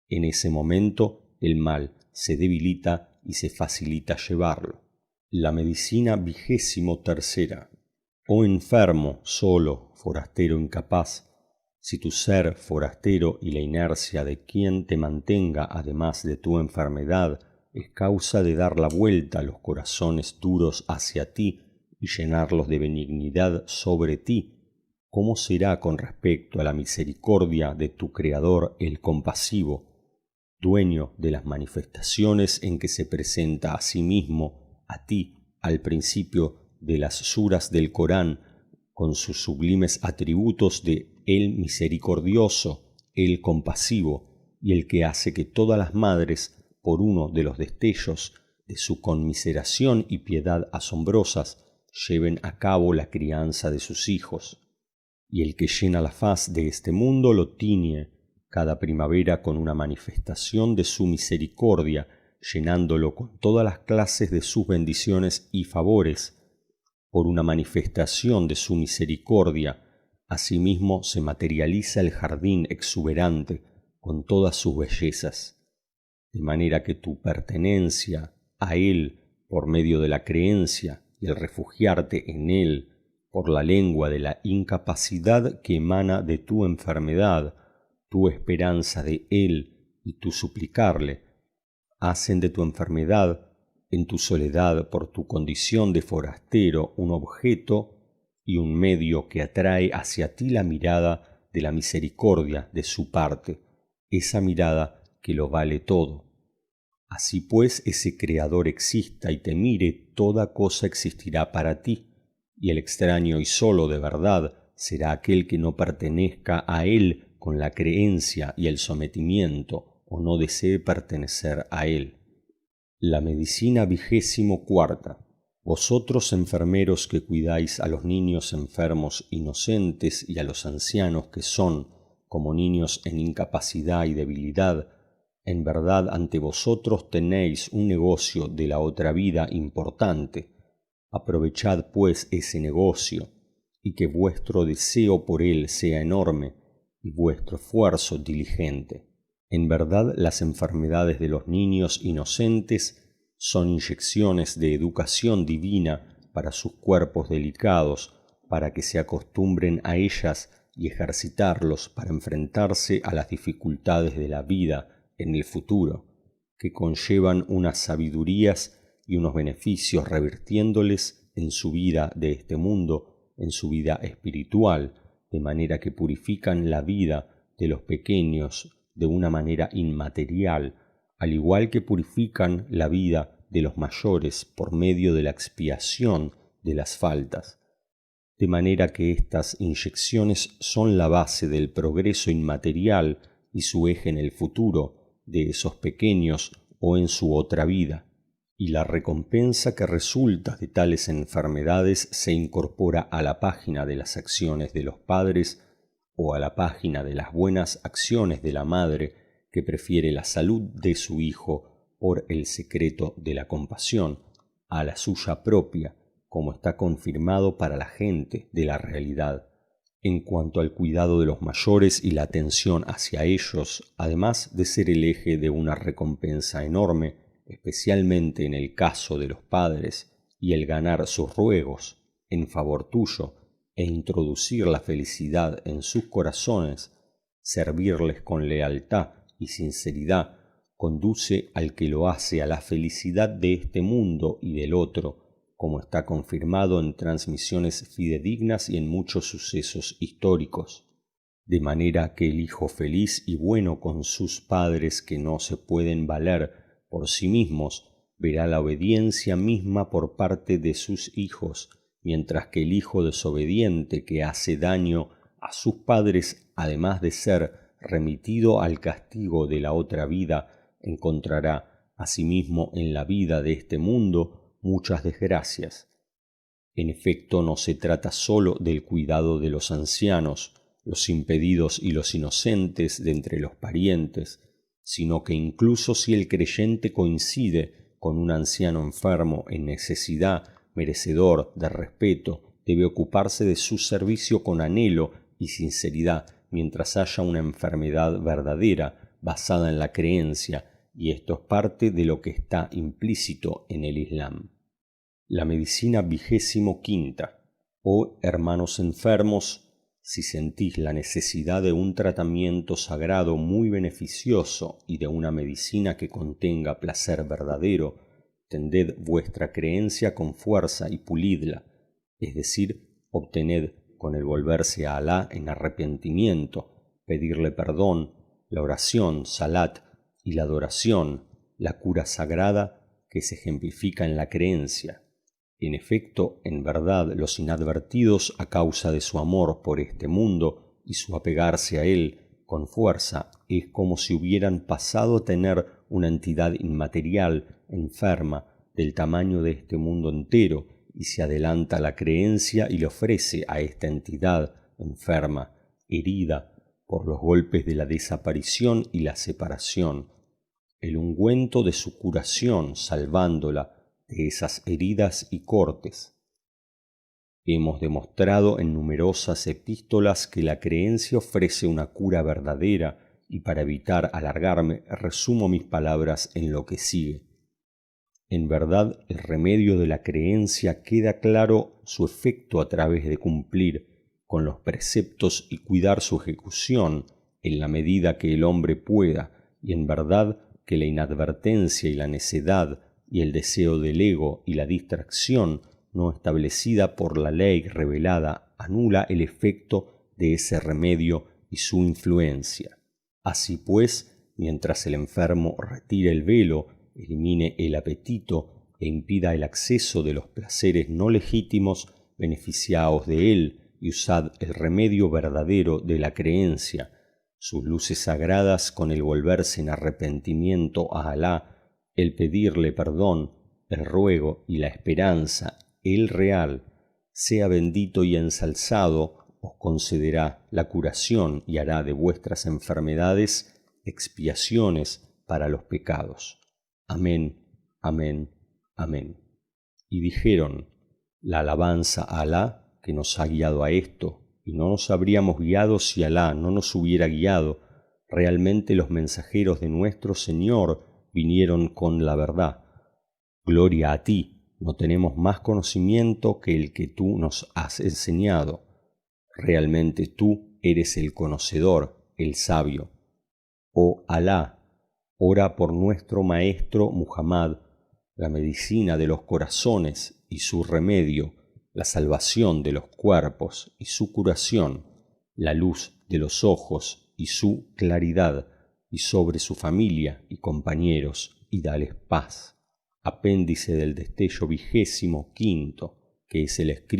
En ese momento el mal se debilita y se facilita llevarlo. La medicina 23ª. Oh enfermo, solo, forastero incapaz, si tu ser forastero y la inercia de quien te mantenga además de tu enfermedad es causa de dar la vuelta a los corazones duros hacia ti y llenarlos de benignidad sobre ti, ¿cómo será con respecto a la misericordia de tu Creador el compasivo, dueño de las manifestaciones en que se presenta a sí mismo, a ti, al principio de las suras del Corán, con sus sublimes atributos de el misericordioso, el compasivo y el que hace que todas las madres, por uno de los destellos de su conmiseración y piedad asombrosas, lleven a cabo la crianza de sus hijos, y el que llena la faz de este mundo lo tiñe cada primavera con una manifestación de su misericordia, llenándolo con todas las clases de sus bendiciones y favores. Por una manifestación de su misericordia, asimismo se materializa el jardín exuberante con todas sus bellezas, de manera que tu pertenencia a él por medio de la creencia y el refugiarte en él por la lengua de la incapacidad que emana de tu enfermedad, tu esperanza de él y tu suplicarle, hacen de tu enfermedad en tu soledad por tu condición de forastero, un objeto y un medio que atrae hacia ti la mirada de la misericordia de su parte, esa mirada que lo vale todo. Así pues, ese Creador exista y te mire, toda cosa existirá para ti, y el extraño y solo de verdad será aquel que no pertenezca a él con la creencia y el sometimiento, o no desee pertenecer a él. La medicina 24. Vosotros, enfermeros que cuidáis a los niños enfermos inocentes y a los ancianos que son, como niños en incapacidad y debilidad, en verdad ante vosotros tenéis un negocio de la otra vida importante. Aprovechad pues ese negocio, y que vuestro deseo por él sea enorme, y vuestro esfuerzo diligente. En verdad, las enfermedades de los niños inocentes son inyecciones de educación divina para sus cuerpos delicados, para que se acostumbren a ellas y ejercitarlos para enfrentarse a las dificultades de la vida en el futuro, que conllevan unas sabidurías y unos beneficios revirtiéndoles en su vida de este mundo, en su vida espiritual, de manera que purifican la vida de los pequeños de una manera inmaterial, al igual que purifican la vida de los mayores por medio de la expiación de las faltas. De manera que estas inyecciones son la base del progreso inmaterial y su eje en el futuro de esos pequeños o en su otra vida, y la recompensa que resulta de tales enfermedades se incorpora a la página de las acciones de los padres o a la página de las buenas acciones de la madre que prefiere la salud de su hijo por el secreto de la compasión a la suya propia, como está confirmado para la gente de la realidad. En cuanto al cuidado de los mayores y la atención hacia ellos, además de ser el eje de una recompensa enorme, especialmente en el caso de los padres, y el ganar sus ruegos en favor tuyo, e introducir la felicidad en sus corazones, servirles con lealtad y sinceridad, conduce al que lo hace a la felicidad de este mundo y del otro, como está confirmado en transmisiones fidedignas y en muchos sucesos históricos. De manera que el hijo feliz y bueno con sus padres que no se pueden valer por sí mismos, verá la obediencia misma por parte de sus hijos, mientras que el hijo desobediente que hace daño a sus padres, además de ser remitido al castigo de la otra vida, encontrará asimismo en la vida de este mundo muchas desgracias. En efecto, no se trata sólo del cuidado de los ancianos, los impedidos y los inocentes de entre los parientes, sino que incluso si el creyente coincide con un anciano enfermo en necesidad, merecedor de respeto, debe ocuparse de su servicio con anhelo y sinceridad mientras haya una enfermedad verdadera basada en la creencia, y esto es parte de lo que está implícito en el Islam. La medicina 25. Oh hermanos enfermos, si sentís la necesidad de un tratamiento sagrado muy beneficioso y de una medicina que contenga placer verdadero, tended vuestra creencia con fuerza y pulidla, es decir, obtened con el volverse a Alá en arrepentimiento, pedirle perdón, la oración, salat, y la adoración, la cura sagrada que se ejemplifica en la creencia. En efecto, en verdad, los inadvertidos a causa de su amor por este mundo y su apegarse a él con fuerza es como si hubieran pasado a tener una entidad inmaterial, enferma, del tamaño de este mundo entero, y se adelanta la creencia y le ofrece a esta entidad enferma, herida por los golpes de la desaparición y la separación, el ungüento de su curación, salvándola de esas heridas y cortes. Hemos demostrado en numerosas epístolas que la creencia ofrece una cura verdadera, y para evitar alargarme resumo mis palabras en lo que sigue. En verdad, el remedio de la creencia queda claro su efecto a través de cumplir con los preceptos y cuidar su ejecución en la medida que el hombre pueda, y en verdad que la inadvertencia y la necedad y el deseo del ego y la distracción no establecida por la ley revelada anula el efecto de ese remedio y su influencia. Así pues, mientras el enfermo retire el velo, elimine el apetito e impida el acceso de los placeres no legítimos, beneficiaos de él y usad el remedio verdadero de la creencia, sus luces sagradas con el volverse en arrepentimiento a Alá, el pedirle perdón, el ruego y la esperanza, el real, sea bendito y ensalzado, os concederá la curación y hará de vuestras enfermedades expiaciones para los pecados. Amén, amén, amén. Y dijeron, la alabanza a Alá que nos ha guiado a esto, y no nos habríamos guiado si Alá no nos hubiera guiado. Realmente los mensajeros de nuestro Señor vinieron con la verdad. Gloria a ti, no tenemos más conocimiento que el que tú nos has enseñado. Realmente tú eres el conocedor, el sabio. Oh Alá, ora por nuestro maestro Muhammad, la medicina de los corazones y su remedio, la salvación de los cuerpos y su curación, la luz de los ojos y su claridad, y sobre su familia y compañeros, y dales paz. Apéndice del destello 25, que es el escrito